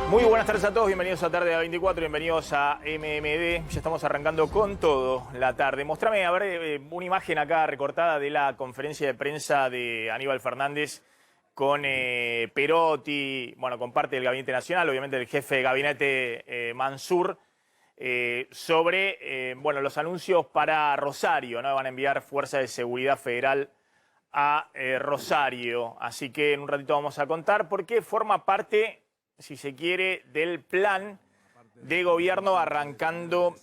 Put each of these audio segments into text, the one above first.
Muy buenas tardes a todos, bienvenidos a Tarde a 24, bienvenidos a MMD. Ya estamos arrancando con todo la tarde. Mostrame, a ver, una imagen acá recortada de la conferencia de prensa de Aníbal Fernández con Perotti, bueno, con parte del Gabinete Nacional, obviamente el jefe de gabinete Mansur, sobre, bueno, los anuncios para Rosario, ¿no? Van a enviar Fuerza de Seguridad Federal a Rosario. Así que en un ratito vamos a contar porque forma parte, si se quiere, del plan de gobierno arrancando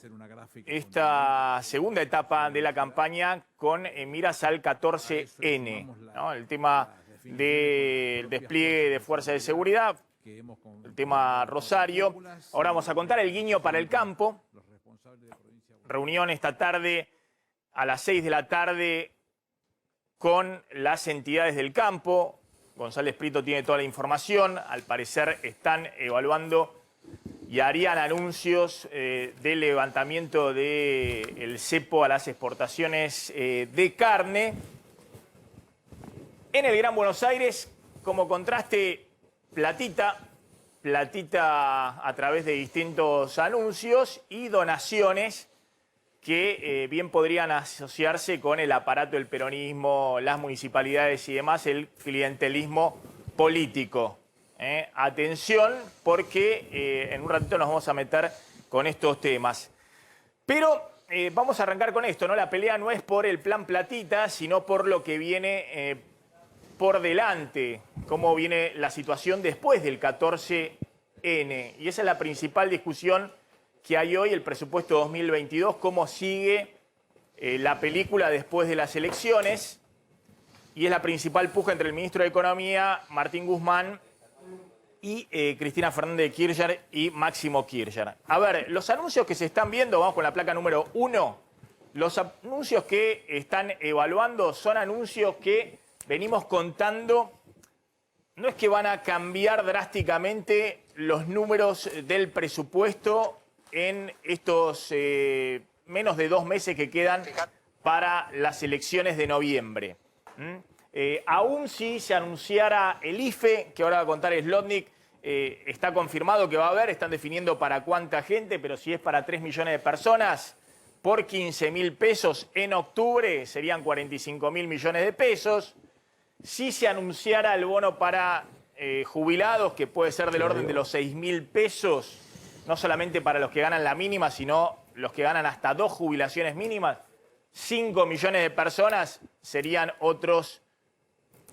esta segunda etapa de la campaña con miras al 14N, ¿no? El tema del despliegue de fuerzas de seguridad, el tema Rosario. Ahora vamos a contar el guiño para el campo. Reunión esta tarde a las 6 de la tarde con las entidades del campo. González Prieto tiene toda la información. Al parecer están evaluando y harían anuncios del levantamiento del cepo a las exportaciones de carne. En el Gran Buenos Aires, como contraste, platita a través de distintos anuncios y donaciones que bien podrían asociarse con el aparato del peronismo, las municipalidades y demás, el clientelismo político. Atención, porque en un ratito nos vamos a meter con estos temas. Pero vamos a arrancar con esto, ¿no? La pelea no es por el plan platita, sino por lo que viene por delante, cómo viene la situación después del 14N. Y esa es la principal discusión que hay hoy, el presupuesto 2022, cómo sigue la película después de las elecciones, y es la principal puja entre el ministro de Economía, Martín Guzmán, y Cristina Fernández de Kirchner y Máximo Kirchner. A ver, los anuncios que se están viendo, vamos con la placa número 1, los anuncios que están evaluando son anuncios que venimos contando. No es que van a cambiar drásticamente los números del presupuesto en estos menos de 2 meses que quedan para las elecciones de noviembre. Aún si se anunciara el IFE, que ahora va a contar Slotnick, está confirmado que va a haber, están definiendo para cuánta gente, pero si es para 3 millones de personas, por 15.000 pesos en octubre serían 45.000 millones de pesos. Si se anunciara el bono para jubilados, que puede ser del orden de los 6.000 pesos, no solamente para los que ganan la mínima, sino los que ganan hasta 2 jubilaciones mínimas, 5 millones de personas serían otros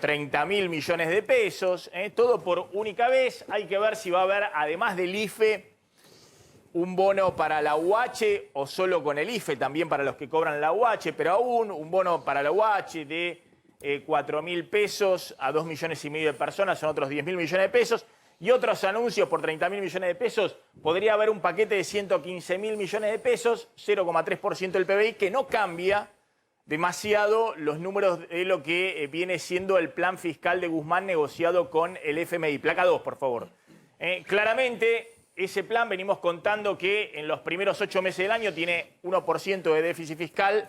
30.000 millones de pesos. Todo por única vez. Hay que ver si va a haber, además del IFE, un bono para la UH o solo con el IFE, también para los que cobran la UH, pero aún un bono para la UH de 4.000 pesos a 2,5 millones de personas, son otros 10.000 millones de pesos. Y otros anuncios por 30.000 millones de pesos, podría haber un paquete de 115.000 millones de pesos, 0,3% del PBI, que no cambia demasiado los números de lo que viene siendo el plan fiscal de Guzmán negociado con el FMI. Placa 2, por favor. Claramente, ese plan venimos contando que en los primeros 8 meses del año tiene 1% de déficit fiscal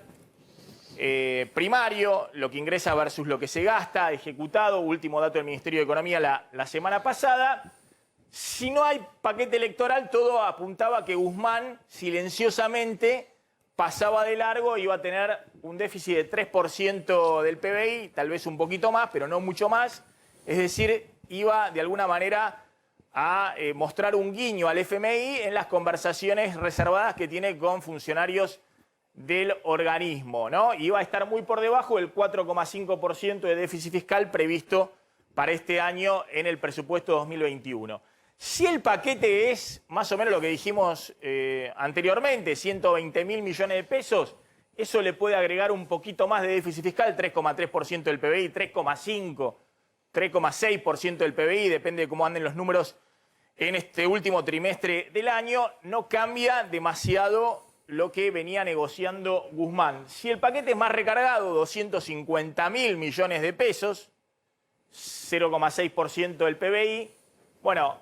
primario, lo que ingresa versus lo que se gasta, ejecutado, último dato del Ministerio de Economía la semana pasada. Si no hay paquete electoral, todo apuntaba a que Guzmán silenciosamente pasaba de largo y iba a tener un déficit de 3% del PBI, tal vez un poquito más, pero no mucho más. Es decir, iba de alguna manera a mostrar un guiño al FMI en las conversaciones reservadas que tiene con funcionarios del organismo, ¿no? Y va a estar muy por debajo del 4,5% de déficit fiscal previsto para este año en el presupuesto 2021. Si el paquete es más o menos lo que dijimos anteriormente, 120.000 millones de pesos, eso le puede agregar un poquito más de déficit fiscal, 3,3% del PBI, 3,5%, 3,6% del PBI, depende de cómo anden los números en este último trimestre del año. No cambia demasiado lo que venía negociando Guzmán. Si el paquete es más recargado, 250.000 millones de pesos, 0,6% del PBI, bueno,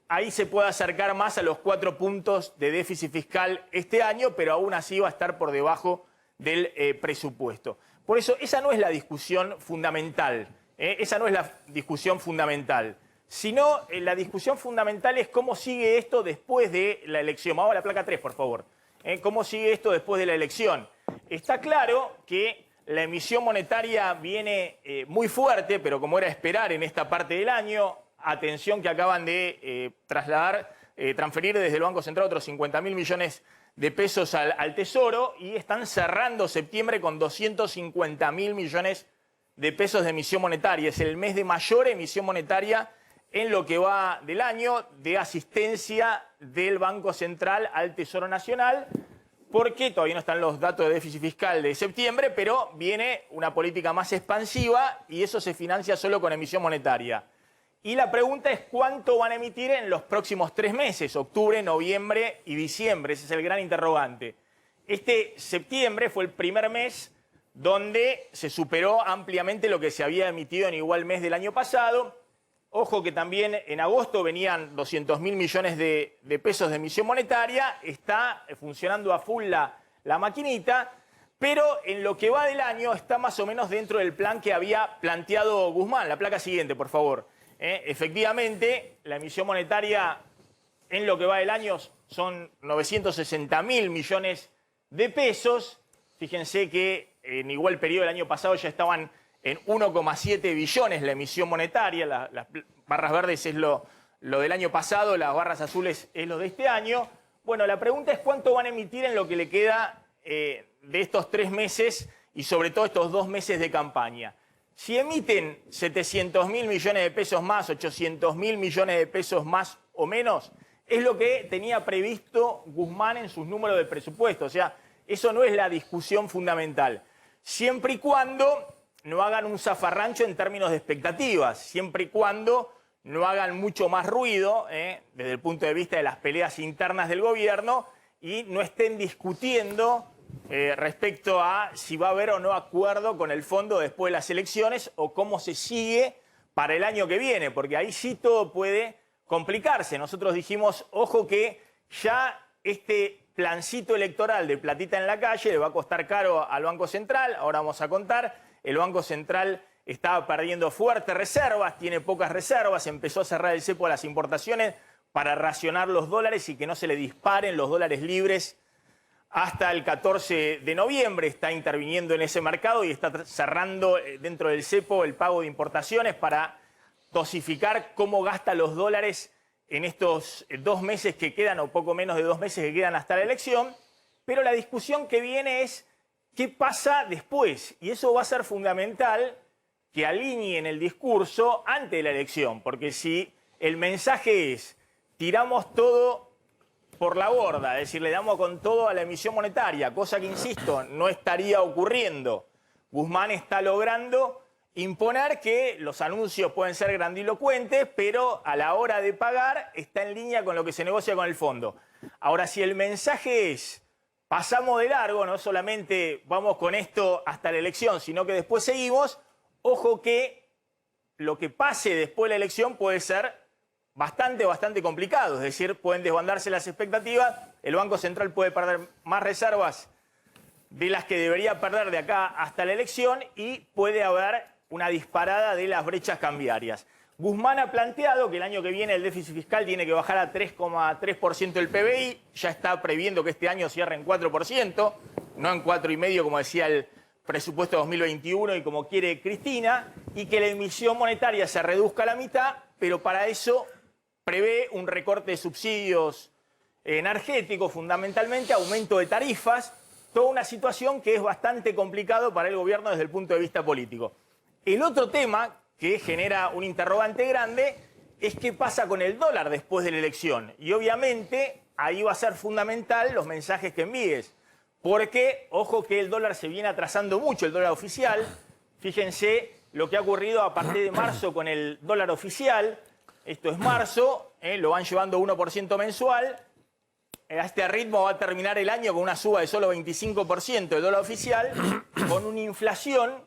ahí se puede acercar más a los 4 puntos de déficit fiscal este año, pero aún así va a estar por debajo del presupuesto. Por eso esa no es la discusión fundamental, esa no es la discusión fundamental. sino la discusión fundamental es cómo sigue esto después de la elección. Vamos a la placa 3, por favor. ¿Cómo sigue esto después de la elección? Está claro que la emisión monetaria viene muy fuerte, pero como era esperar en esta parte del año, atención que acaban de transferir desde el Banco Central otros 50.000 millones de pesos al Tesoro y están cerrando septiembre con 250.000 millones de pesos de emisión monetaria. Es el mes de mayor emisión monetaria en lo que va del año de asistencia del Banco Central al Tesoro Nacional, porque todavía no están los datos de déficit fiscal de septiembre, pero viene una política más expansiva y eso se financia solo con emisión monetaria. Y la pregunta es cuánto van a emitir en los próximos 3 meses, octubre, noviembre y diciembre. Ese es el gran interrogante. Este septiembre fue el primer mes donde se superó ampliamente lo que se había emitido en igual mes del año pasado. Ojo que también en agosto venían 200.000 millones de pesos de emisión monetaria. Está funcionando a full la maquinita, pero en lo que va del año está más o menos dentro del plan que había planteado Guzmán. La placa siguiente, por favor. Efectivamente, la emisión monetaria en lo que va del año son 960.000 millones de pesos. Fíjense que en igual periodo del año pasado ya estaban en 1,7 billones la emisión monetaria. Las barras verdes es lo del año pasado, las barras azules es lo de este año. Bueno, la pregunta es cuánto van a emitir en lo que le queda de estos 3 meses y sobre todo estos 2 meses de campaña. Si emiten 700.000 millones de pesos más, 800.000 millones de pesos más o menos, es lo que tenía previsto Guzmán en sus números de presupuesto. O sea, eso no es la discusión fundamental. Siempre y cuando no hagan un zafarrancho en términos de expectativas, siempre y cuando no hagan mucho más ruido desde el punto de vista de las peleas internas del gobierno y no estén discutiendo respecto a si va a haber o no acuerdo con el fondo después de las elecciones o cómo se sigue para el año que viene, porque ahí sí todo puede complicarse. Nosotros dijimos, ojo que ya este plancito electoral de platita en la calle le va a costar caro al Banco Central, ahora vamos a contar. El Banco Central estaba perdiendo fuertes reservas, tiene pocas reservas, empezó a cerrar el cepo a las importaciones para racionar los dólares y que no se le disparen los dólares libres hasta el 14 de noviembre. Está interviniendo en ese mercado y está cerrando dentro del cepo el pago de importaciones para dosificar cómo gasta los dólares en estos 2 meses que quedan, o poco menos de 2 meses que quedan hasta la elección. Pero la discusión que viene es ¿qué pasa después? Y eso va a ser fundamental que alineen el discurso antes de la elección, porque si el mensaje es tiramos todo por la borda, es decir, le damos con todo a la emisión monetaria, cosa que, insisto, no estaría ocurriendo. Guzmán está logrando imponer que los anuncios pueden ser grandilocuentes, pero a la hora de pagar está en línea con lo que se negocia con el fondo. Ahora, si el mensaje es pasamos de largo, no solamente vamos con esto hasta la elección, sino que después seguimos, ojo que lo que pase después de la elección puede ser bastante complicado. Es decir, pueden desbandarse las expectativas, el Banco Central puede perder más reservas de las que debería perder de acá hasta la elección y puede haber una disparada de las brechas cambiarias. Guzmán ha planteado que el año que viene el déficit fiscal tiene que bajar a 3,3% del PBI, ya está previendo que este año cierre en 4%, no en 4,5% como decía el presupuesto 2021 y como quiere Cristina, y que la emisión monetaria se reduzca a la mitad, pero para eso prevé un recorte de subsidios energéticos, fundamentalmente aumento de tarifas, toda una situación que es bastante complicado para el gobierno desde el punto de vista político. El otro tema que genera un interrogante grande es qué pasa con el dólar después de la elección. Y obviamente ahí va a ser fundamental los mensajes que envíes, porque ojo que el dólar se viene atrasando mucho, el dólar oficial. Fíjense lo que ha ocurrido a partir de marzo con el dólar oficial. Esto es marzo, lo van llevando 1% mensual. A este ritmo va a terminar el año con una suba de solo 25% del dólar oficial, con una inflación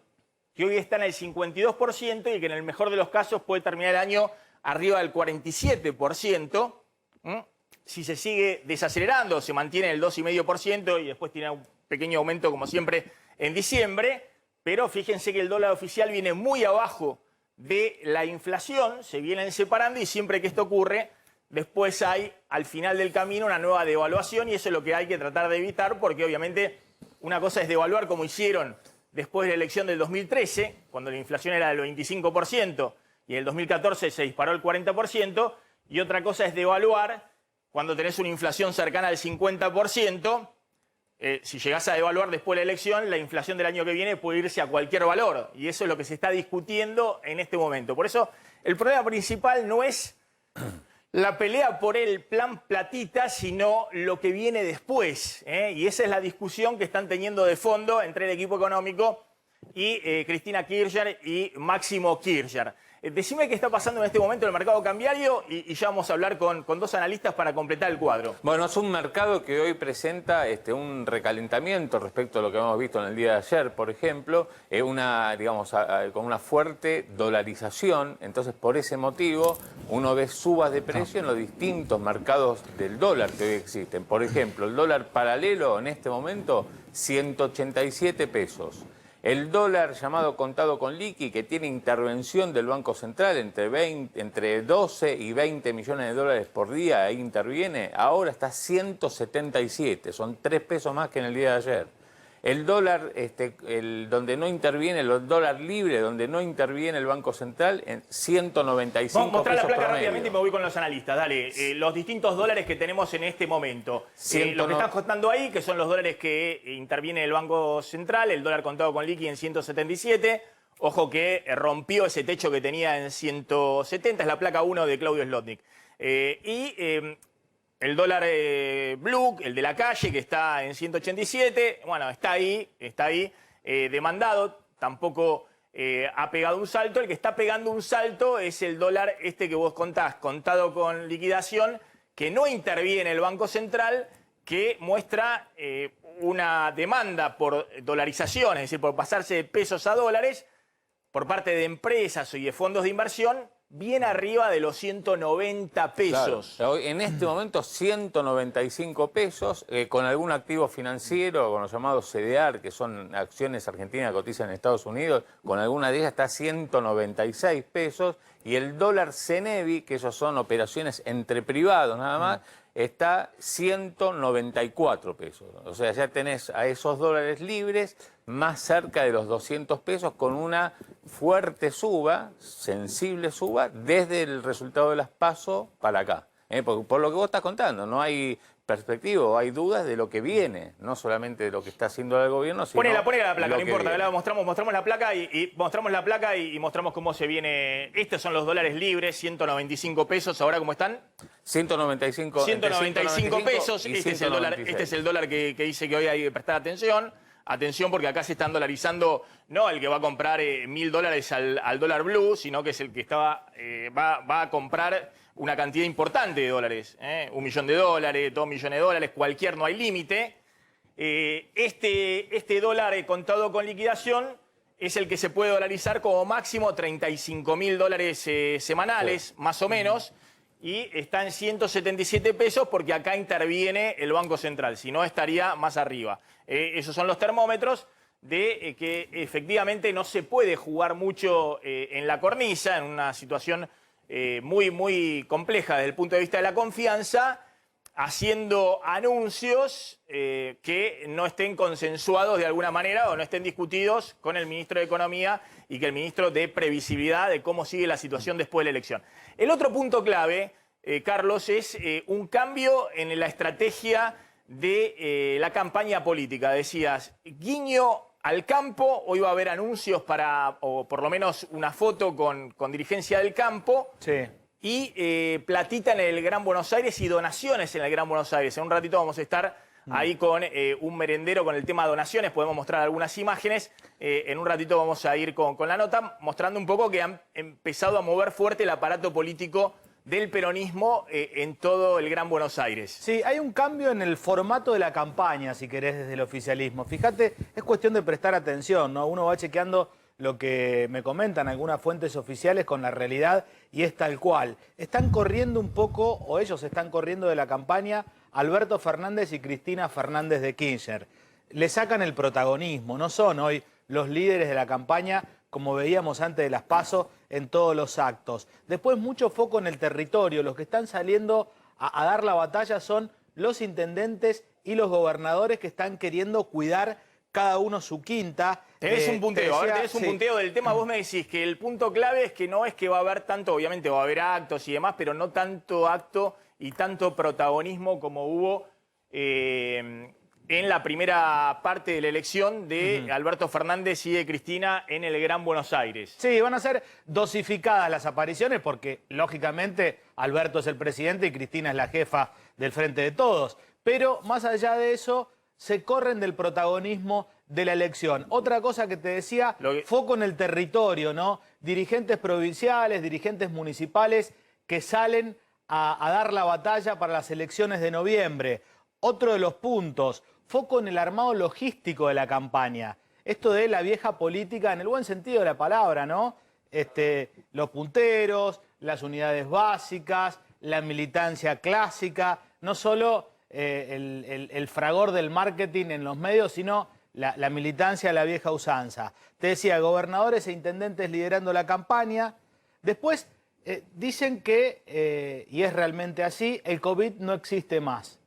que hoy está en el 52% y que en el mejor de los casos puede terminar el año arriba del 47%. Si se sigue desacelerando, se mantiene en el 2,5% y después tiene un pequeño aumento como siempre en diciembre. Pero fíjense que el dólar oficial viene muy abajo de la inflación, se vienen separando y siempre que esto ocurre, después hay al final del camino una nueva devaluación y eso es lo que hay que tratar de evitar porque obviamente una cosa es devaluar como hicieron después de la elección del 2013, cuando la inflación era del 25% y en el 2014 se disparó el 40%, y otra cosa es devaluar cuando tenés una inflación cercana al 50%. Si llegás a devaluar después de la elección, la inflación del año que viene puede irse a cualquier valor. Y eso es lo que se está discutiendo en este momento. Por eso, el problema principal no es la pelea por el plan platita, sino lo que viene después. Y esa es la discusión que están teniendo de fondo entre el equipo económico y Cristina Kirchner y Máximo Kirchner. Decime qué está pasando en este momento en el mercado cambiario y ya vamos a hablar con dos analistas para completar el cuadro. Bueno, es un mercado que hoy presenta un recalentamiento respecto a lo que hemos visto en el día de ayer, por ejemplo, con una fuerte dolarización. Entonces, por ese motivo, uno ve subas de precio en los distintos mercados del dólar que hoy existen. Por ejemplo, el dólar paralelo en este momento, 187 pesos. El dólar llamado contado con liqui, que tiene intervención del Banco Central entre 12 y 20 millones de dólares por día, ahí interviene, ahora está 177, son 3 pesos más que en el día de ayer. El dólar, donde no interviene, el dólar libre, donde no interviene el Banco Central, en 195 Vamos a mostrar pesos la placa promedio. rápidamente y me voy con los analistas. Dale, los distintos dólares que tenemos en este momento. Lo que están contando ahí, que son los dólares que interviene el Banco Central, el dólar contado con liqui en 177. Ojo que rompió ese techo que tenía en 170, es la placa 1 de Claudio Zlotnik. El dólar blue, el de la calle, que está en 187, bueno, está ahí, demandado, tampoco ha pegado un salto. El que está pegando un salto es el dólar que vos contás, contado con liquidación, que no interviene el Banco Central, que muestra una demanda por dolarización, es decir, por pasarse de pesos a dólares, por parte de empresas y de fondos de inversión, bien arriba de los 190 pesos. Claro. En este momento 195 pesos, con algún activo financiero, con los llamados CDR, que son acciones argentinas que cotizan en Estados Unidos, con alguna de ellas está 196 pesos, y el dólar CENEVI, que esos son operaciones entre privados nada más, está 194 pesos. O sea, ya tenés a esos dólares libres más cerca de los 200 pesos con una fuerte suba, sensible suba, desde el resultado de las PASO para acá. Por lo que vos estás contando, no hay perspectiva, hay dudas de lo que viene, no solamente de lo que está haciendo el gobierno, sino ponela la placa, no importa, viene. mostramos la placa mostramos la placa y mostramos cómo se viene. Estos son los dólares libres, 195 pesos, ¿ahora cómo están? 195 pesos, este es el dólar que dice que hoy hay que prestar atención. Atención porque acá se están dolarizando, no el que va a comprar $1000 al dólar blue, sino que es el que va a comprar una cantidad importante de dólares. $1 millón, $2 millones, cualquier, no hay límite. Este dólar contado con liquidación es el que se puede dolarizar como máximo $35.000 semanales, sí, más o menos. Y está en 177 pesos porque acá interviene el Banco Central, si no estaría más arriba. Esos son los termómetros de que efectivamente no se puede jugar mucho en la cornisa, en una situación muy compleja desde el punto de vista de la confianza, haciendo anuncios que no estén consensuados de alguna manera o no estén discutidos con el ministro de Economía y que el ministro dé previsibilidad de cómo sigue la situación después de la elección. El otro punto clave, Carlos, es un cambio en la estrategia de la campaña política. Decías, guiño al campo, hoy va a haber anuncios o por lo menos una foto con dirigencia del campo. Sí. Y platita en el Gran Buenos Aires y donaciones en el Gran Buenos Aires. En un ratito vamos a estar ahí con un merendero con el tema de donaciones. Podemos mostrar algunas imágenes. En un ratito vamos a ir con la nota, mostrando un poco que han empezado a mover fuerte el aparato político del peronismo en todo el Gran Buenos Aires. Sí, hay un cambio en el formato de la campaña, si querés, desde el oficialismo. Fíjate, es cuestión de prestar atención, ¿no? Uno va chequeando lo que me comentan algunas fuentes oficiales con la realidad y es tal cual. Están corriendo un poco, o ellos están corriendo de la campaña, Alberto Fernández y Cristina Fernández de Kirchner. Le sacan el protagonismo, no son hoy los líderes de la campaña como veíamos antes de las PASO, en todos los actos. Después mucho foco en el territorio. Los que están saliendo a dar la batalla son los intendentes y los gobernadores que están queriendo cuidar cada uno su quinta. Tenés un punteo, a ver, tenés un punteo del tema. Vos me decís que el punto clave es que no es que va a haber tanto, obviamente va a haber actos y demás, pero no tanto acto y tanto protagonismo como hubo en la primera parte de la elección de Alberto Fernández y de Cristina en el Gran Buenos Aires. Sí, van a ser dosificadas las apariciones porque, lógicamente, Alberto es el presidente y Cristina es la jefa del Frente de Todos. Pero, más allá de eso, se corren del protagonismo de la elección. Otra cosa que te decía, foco en el territorio, ¿no? Dirigentes provinciales, dirigentes municipales que salen a dar la batalla para las elecciones de noviembre. Otro de los puntos, foco en el armado logístico de la campaña. Esto de la vieja política, en el buen sentido de la palabra, ¿no? Los punteros, las unidades básicas, la militancia clásica, no solo el fragor del marketing en los medios, sino la militancia de la vieja usanza. Te decía, gobernadores e intendentes liderando la campaña. Después dicen que, y es realmente así, el COVID no existe más.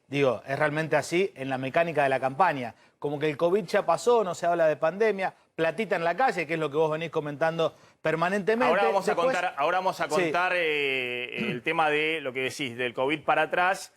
Digo, es realmente así en la mecánica de la campaña. Como que el COVID ya pasó, no se habla de pandemia, platita en la calle, que es lo que vos venís comentando permanentemente. Ahora vamos a contar el tema de lo que decís, del COVID para atrás.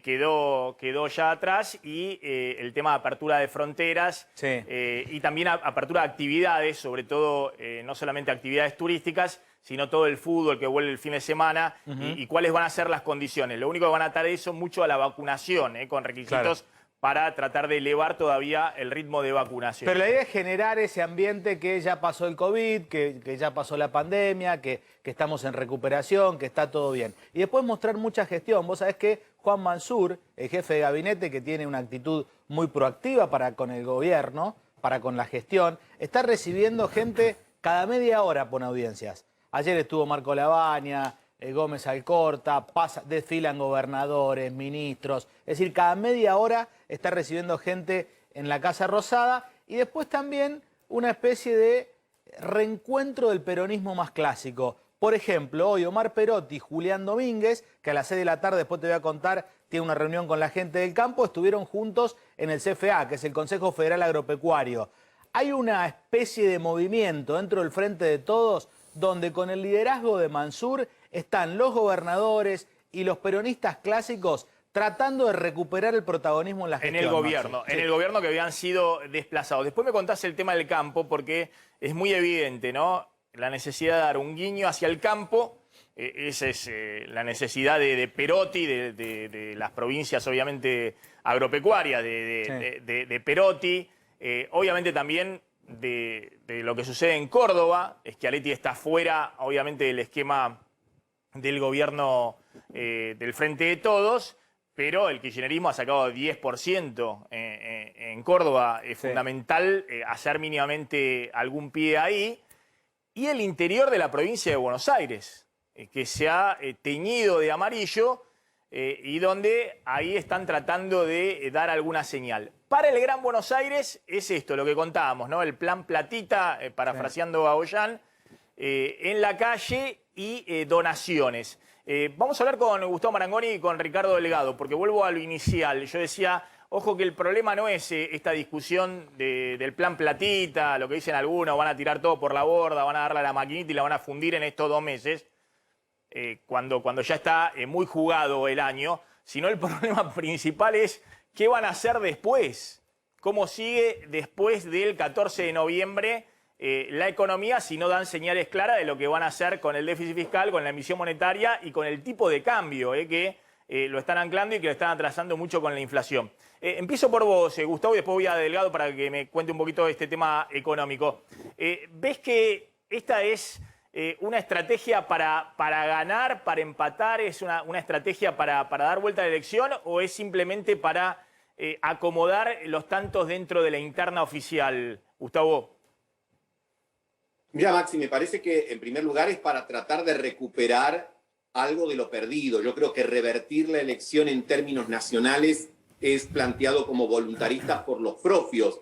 Quedó ya atrás y el tema de apertura de fronteras y también apertura de actividades, sobre todo no solamente actividades turísticas, sino todo el fútbol que vuelve el fin de semana y cuáles van a ser las condiciones. Lo único que van a atar eso mucho a la vacunación, con requisitos para tratar de elevar todavía el ritmo de vacunación. Pero la idea es generar ese ambiente que ya pasó el COVID, que ya pasó la pandemia, que estamos en recuperación, que está todo bien. Y después mostrar mucha gestión. Vos sabés que Juan Mansur, el jefe de gabinete, que tiene una actitud muy proactiva para con el gobierno, para con la gestión, está recibiendo gente cada media hora pone audiencias. Ayer estuvo Marco Lavagna, Gómez Alcorta, desfilan gobernadores, ministros. Es decir, cada media hora está recibiendo gente en la Casa Rosada y después también una especie de reencuentro del peronismo más clásico. Por ejemplo, hoy Omar Perotti y Julián Domínguez, que a las 6 de la tarde, después te voy a contar, tiene una reunión con la gente del campo, estuvieron juntos en el CFA, que es el Consejo Federal Agropecuario. Hay una especie de movimiento dentro del Frente de Todos donde con el liderazgo de Mansur están los gobernadores y los peronistas clásicos tratando de recuperar el protagonismo en la gestión. En el gobierno, en el gobierno que habían sido desplazados. Después me contás el tema del campo, porque es muy evidente, ¿no? La necesidad de dar un guiño hacia el campo, esa es la necesidad de Perotti, de las provincias obviamente agropecuarias, de Perotti, obviamente también de lo que sucede en Córdoba. Schiaretti está fuera, obviamente, del esquema del gobierno del Frente de Todos, pero el kirchnerismo ha sacado 10% en Córdoba. Es fundamental hacer mínimamente algún pie ahí. Y el interior de la provincia de Buenos Aires, que se ha teñido de amarillo y donde ahí están tratando de dar alguna señal. Para el Gran Buenos Aires es esto, lo que contábamos, ¿no? El plan Platita, parafraseando a Ollán, en la calle y donaciones. Vamos a hablar con Gustavo Marangoni y con Ricardo Delgado, porque vuelvo a lo inicial. Yo decía, ojo que el problema no es esta discusión del plan Platita, lo que dicen algunos, van a tirar todo por la borda, van a darle a la maquinita y la van a fundir en estos 2 meses, cuando ya está muy jugado el año, sino el problema principal es qué van a hacer después, cómo sigue después del 14 de noviembre la economía si no dan señales claras de lo que van a hacer con el déficit fiscal, con la emisión monetaria y con el tipo de cambio que lo están anclando y que lo están atrasando mucho con la inflación. Empiezo por vos, Gustavo, y después voy a Delgado para que me cuente un poquito de este tema económico. ¿Ves que esta es una estrategia para ganar, para empatar, es una estrategia para dar vuelta a la elección o es simplemente para acomodar los tantos dentro de la interna oficial, Gustavo? Mira, Maxi, me parece que en primer lugar es para tratar de recuperar algo de lo perdido. Yo creo que revertir la elección en términos nacionales es planteado como voluntarista por los propios.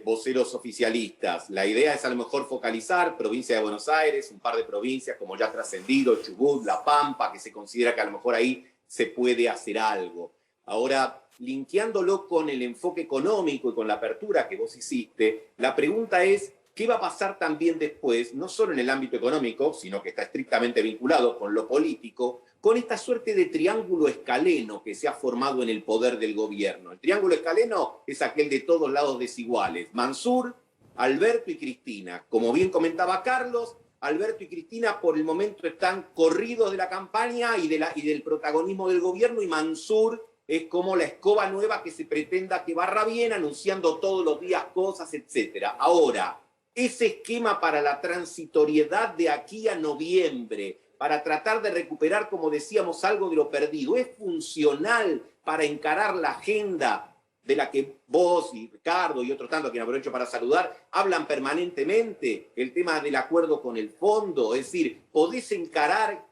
voceros oficialistas. La idea es a lo mejor focalizar provincia de Buenos Aires, un par de provincias como ya trascendido, Chubut, La Pampa, que se considera que a lo mejor ahí se puede hacer algo. Ahora, linkeándolo con el enfoque económico y con la apertura que vos hiciste, la pregunta es, ¿qué va a pasar también después, no solo en el ámbito económico, sino que está estrictamente vinculado con lo político, con esta suerte de triángulo escaleno que se ha formado en el poder del gobierno? El triángulo escaleno es aquel de todos lados desiguales. Mansur, Alberto y Cristina. Como bien comentaba Carlos, Alberto y Cristina por el momento están corridos de la campaña y del protagonismo del gobierno, y Mansur es como la escoba nueva que se pretenda que barra bien, anunciando todos los días cosas, etc. Ahora, ese esquema para la transitoriedad de aquí a noviembre, para tratar de recuperar, como decíamos, algo de lo perdido, ¿es funcional para encarar la agenda de la que vos y Ricardo y otros tantos, a quien aprovecho para saludar, hablan permanentemente? El tema del acuerdo con el fondo, es decir, ¿podés encarar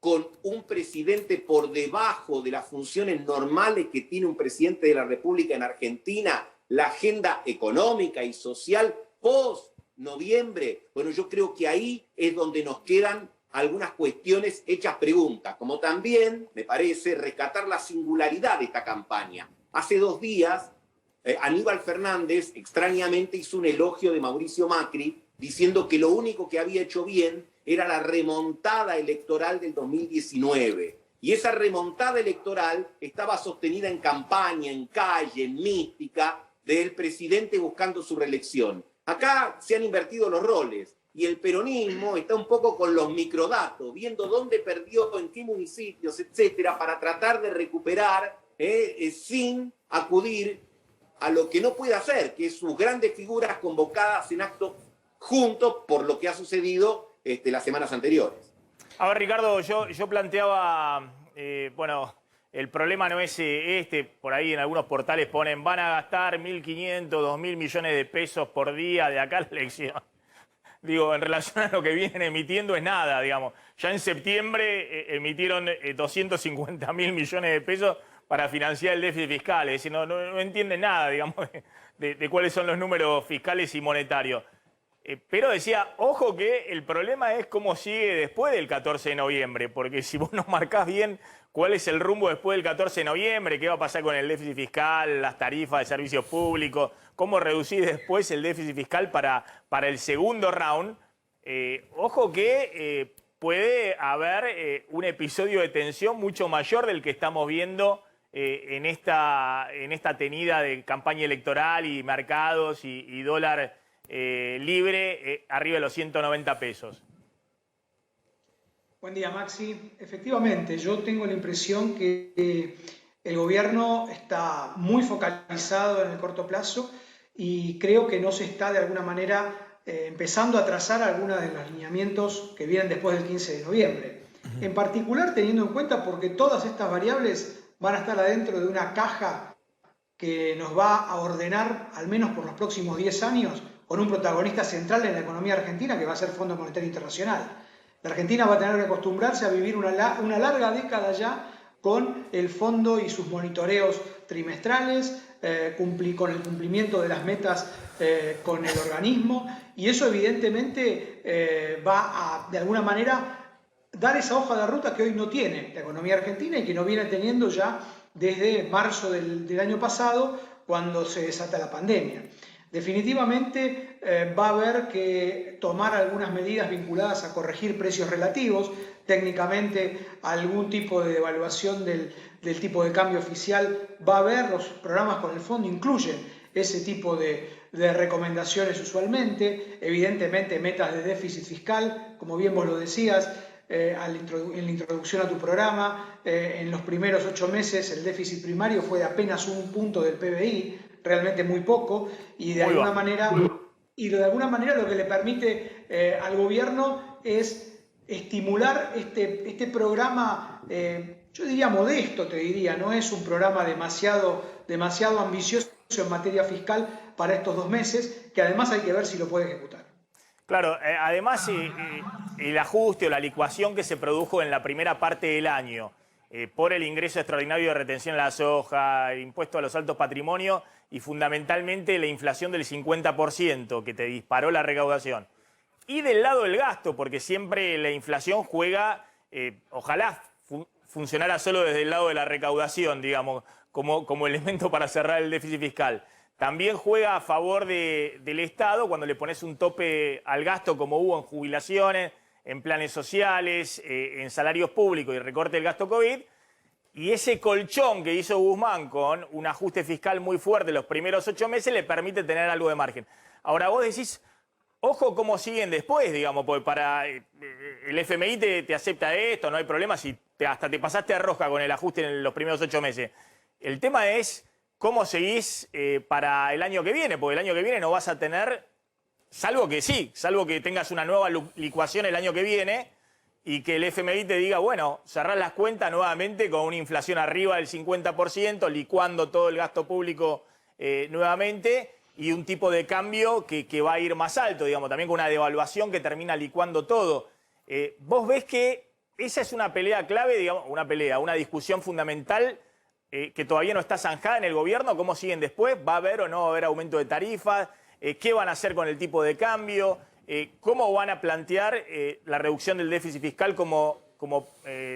con un presidente por debajo de las funciones normales que tiene un presidente de la República en Argentina la agenda económica y social post-noviembre? Bueno, yo creo que ahí es donde nos quedan algunas cuestiones hechas preguntas, como también, me parece, rescatar la singularidad de esta campaña. Hace 2 días, Aníbal Fernández extrañamente hizo un elogio de Mauricio Macri, diciendo que lo único que había hecho bien era la remontada electoral del 2019. Y esa remontada electoral estaba sostenida en campaña, en calle, en mística del presidente buscando su reelección. Acá se han invertido los roles y el peronismo está un poco con los microdatos, viendo dónde perdió, en qué municipios, etcétera, para tratar de recuperar sin acudir a lo que no puede hacer, que es sus grandes figuras convocadas en actos juntos por lo que ha sucedido las semanas anteriores. A ver, Ricardo, yo planteaba, bueno, el problema no es por ahí en algunos portales ponen, van a gastar 1.500, 2.000 millones de pesos por día de acá a la elección. Digo, en relación a lo que vienen emitiendo es nada, digamos. Ya en septiembre emitieron 250.000 millones de pesos para financiar el déficit fiscal. Es decir, no entienden nada, digamos, de cuáles son los números fiscales y monetarios. Pero decía, ojo que el problema es cómo sigue después del 14 de noviembre, porque si vos no marcás bien cuál es el rumbo después del 14 de noviembre, qué va a pasar con el déficit fiscal, las tarifas de servicios públicos, cómo reducir después el déficit fiscal para el segundo round, ojo que puede haber un episodio de tensión mucho mayor del que estamos viendo en esta tenida de campaña electoral y mercados y dólar libre arriba de los 190 pesos. Buen día, Maxi. Efectivamente, yo tengo la impresión que el gobierno está muy focalizado en el corto plazo y creo que no se está de alguna manera empezando a trazar algunos de los lineamientos que vienen después del 15 de noviembre. En particular, teniendo en cuenta porque todas estas variables van a estar adentro de una caja que nos va a ordenar, al menos por los próximos 10 años, con un protagonista central en la economía argentina que va a ser Fondo Monetario Internacional. La Argentina va a tener que acostumbrarse a vivir una larga década ya con el fondo y sus monitoreos trimestrales, con el cumplimiento de las metas con el organismo, y eso evidentemente va a, de alguna manera, dar esa hoja de ruta que hoy no tiene la economía argentina y que no viene teniendo ya desde marzo del año pasado, cuando se desata la pandemia. Definitivamente va a haber que tomar algunas medidas vinculadas a corregir precios relativos, técnicamente algún tipo de devaluación del tipo de cambio oficial va a haber, los programas con el fondo incluyen ese tipo de recomendaciones usualmente, evidentemente metas de déficit fiscal, como bien vos lo decías, en la introducción a tu programa, en los primeros 8 meses el déficit primario fue de apenas 1 punto del PBI, realmente muy poco, y de alguna manera lo que le permite al gobierno es estimular este programa, yo diría modesto, te diría, no es un programa demasiado ambicioso en materia fiscal para estos 2 meses, que además hay que ver si lo puede ejecutar. Claro, además el ajuste o la licuación que se produjo en la primera parte del año por el ingreso extraordinario de retención a la soja, el impuesto a los altos patrimonios, y fundamentalmente la inflación del 50% que te disparó la recaudación. Y del lado del gasto, porque siempre la inflación juega, ojalá funcionara solo desde el lado de la recaudación, digamos, como elemento para cerrar el déficit fiscal. También juega a favor del Estado cuando le pones un tope al gasto como hubo en jubilaciones, en planes sociales, en salarios públicos y recorte del gasto COVID. Y ese colchón que hizo Guzmán con un ajuste fiscal muy fuerte los primeros 8 meses le permite tener algo de margen. Ahora vos decís, ojo cómo siguen después, digamos, porque para el FMI te acepta esto, no hay problema si hasta te pasaste a rosca con el ajuste en los primeros 8 meses. El tema es cómo seguís para el año que viene, porque el año que viene no vas a tener, salvo que tengas una nueva licuación el año que viene y que el FMI te diga, bueno, cerrar las cuentas nuevamente con una inflación arriba del 50%, licuando todo el gasto público nuevamente y un tipo de cambio que va a ir más alto, digamos, también con una devaluación que termina licuando todo. ¿Vos ves que esa es una pelea clave, digamos, una discusión fundamental que todavía no está zanjada en el gobierno? ¿Cómo siguen después? ¿Va a haber o no va a haber aumento de tarifas? ¿Qué van a hacer con el tipo de cambio? ¿Cómo van a plantear la reducción del déficit fiscal como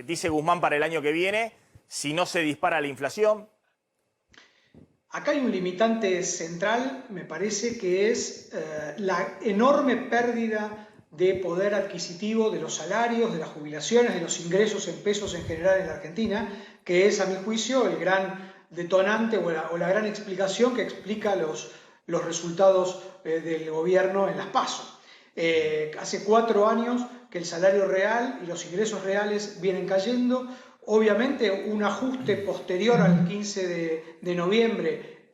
dice Guzmán para el año que viene si no se dispara la inflación? Acá hay un limitante central, me parece, que es la enorme pérdida de poder adquisitivo de los salarios, de las jubilaciones, de los ingresos en pesos en general en la Argentina, que es, a mi juicio, el gran detonante o la gran explicación que explica los resultados del gobierno en las PASO. Hace 4 años que el salario real y los ingresos reales vienen cayendo. Obviamente un ajuste posterior al 15 de noviembre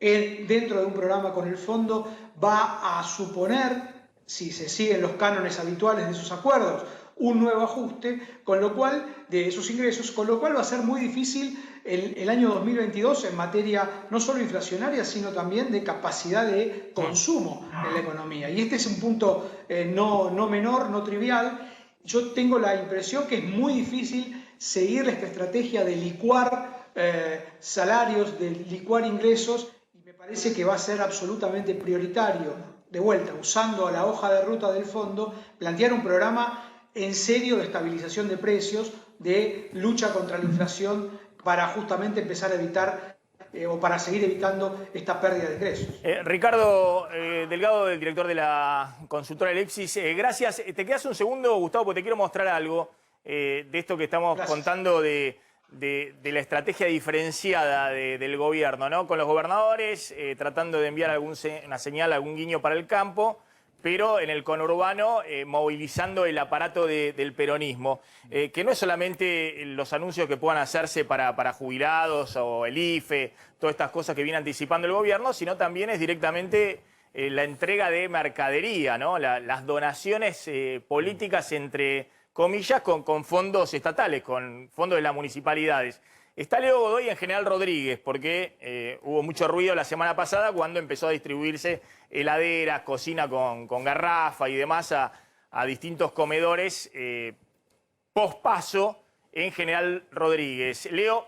dentro de un programa con el fondo va a suponer, si se siguen los cánones habituales de esos acuerdos, un nuevo ajuste de esos ingresos, con lo cual va a ser muy difícil el año 2022 en materia no solo inflacionaria, sino también de capacidad de consumo en la economía. Y este es un punto no menor, no trivial. Yo tengo la impresión que es muy difícil seguir esta estrategia de licuar salarios, de licuar ingresos, y me parece que va a ser absolutamente prioritario, de vuelta, usando a la hoja de ruta del fondo, plantear un programa en serio de estabilización de precios, de lucha contra la inflación, para justamente empezar a evitar o para seguir evitando esta pérdida de ingresos. Ricardo Delgado, el director de la consultora Elipsis, gracias. Te quedas un segundo, Gustavo, porque te quiero mostrar algo de esto que estamos contando de la estrategia diferenciada del gobierno, ¿no? Con los gobernadores tratando de enviar una señal, algún guiño para el campo, pero en el conurbano movilizando el aparato del peronismo, que no es solamente los anuncios que puedan hacerse para jubilados o el IFE, todas estas cosas que viene anticipando el gobierno, sino también es directamente la entrega de mercadería, ¿no? Las donaciones políticas entre comillas con fondos estatales, con fondos de las municipalidades. Está Leo Godoy en General Rodríguez, porque hubo mucho ruido la semana pasada cuando empezó a distribuirse heladeras, cocina con garrafa y demás a distintos comedores post-paso en General Rodríguez. Leo.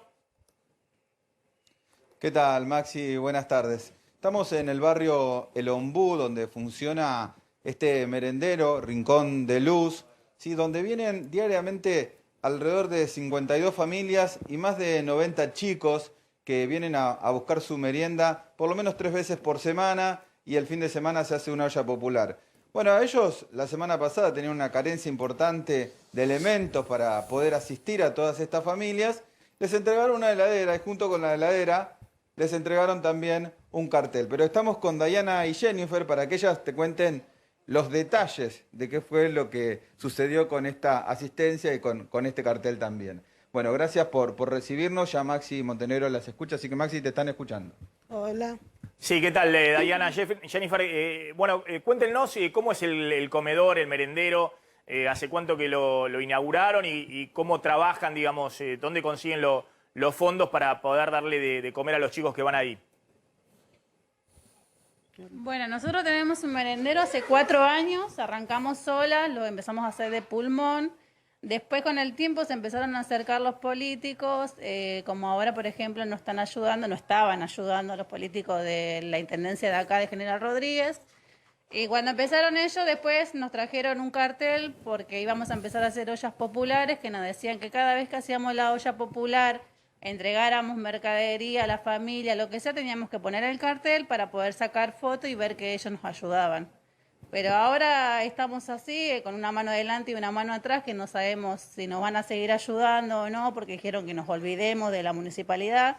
¿Qué tal, Maxi? Buenas tardes. Estamos en el barrio El Ombú, donde funciona este merendero, Rincón de Luz, ¿sí? Donde vienen diariamente alrededor de 52 familias y más de 90 chicos que vienen a buscar su merienda por lo menos 3 veces por semana, y el fin de semana se hace una olla popular. Bueno, ellos la semana pasada tenían una carencia importante de elementos para poder asistir a todas estas familias. Les entregaron una heladera y junto con la heladera les entregaron también un cartel. Pero estamos con Dayana y Jennifer para que ellas te cuenten los detalles de qué fue lo que sucedió con esta asistencia y con este cartel también. Bueno, gracias por recibirnos. Ya Maxi Montenegro las escucha, así que Maxi, te están escuchando. Hola. Sí, ¿qué tal, Dayana, Jennifer? Cuéntenos cómo es el comedor, el merendero, hace cuánto que lo inauguraron y cómo trabajan, digamos, dónde consiguen los fondos para poder darle de comer a los chicos que van ahí. Bueno, nosotros tenemos un merendero hace 4 años, arrancamos solas, lo empezamos a hacer de pulmón. Después con el tiempo se empezaron a acercar los políticos, como ahora por ejemplo no estaban ayudando a los políticos de la intendencia de acá de General Rodríguez. Y cuando empezaron ellos, después nos trajeron un cartel porque íbamos a empezar a hacer ollas populares que nos decían que cada vez que hacíamos la olla popular, entregáramos mercadería a la familia, lo que sea, teníamos que poner el cartel para poder sacar fotos y ver que ellos nos ayudaban. Pero ahora estamos así, con una mano adelante y una mano atrás, que no sabemos si nos van a seguir ayudando o no, porque dijeron que nos olvidemos de la municipalidad.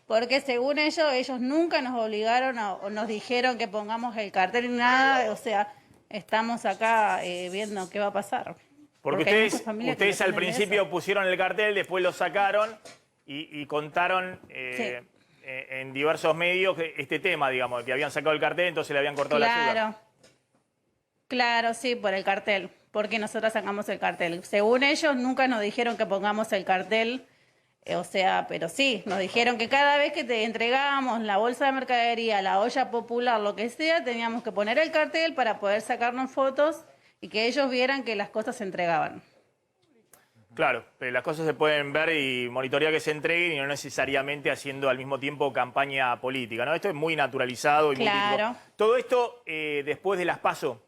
Porque según ellos nunca nos obligaron o nos dijeron que pongamos el cartel ni nada. O sea, estamos acá viendo qué va a pasar. Porque ustedes al principio pusieron el cartel, después lo sacaron y contaron en diversos medios este tema, digamos, que habían sacado el cartel, entonces le habían cortado la ayuda. Claro, sí, por el cartel, porque nosotros sacamos el cartel. Según ellos, nunca nos dijeron que pongamos el cartel, o sea, pero sí, nos dijeron que cada vez que te entregábamos la bolsa de mercadería, la olla popular, lo que sea, teníamos que poner el cartel para poder sacarnos fotos y que ellos vieran que las cosas se entregaban. Claro, pero las cosas se pueden ver y monitorear que se entreguen y no necesariamente haciendo al mismo tiempo campaña política, ¿no? Esto es muy naturalizado y muy típico. Todo esto después de las PASO.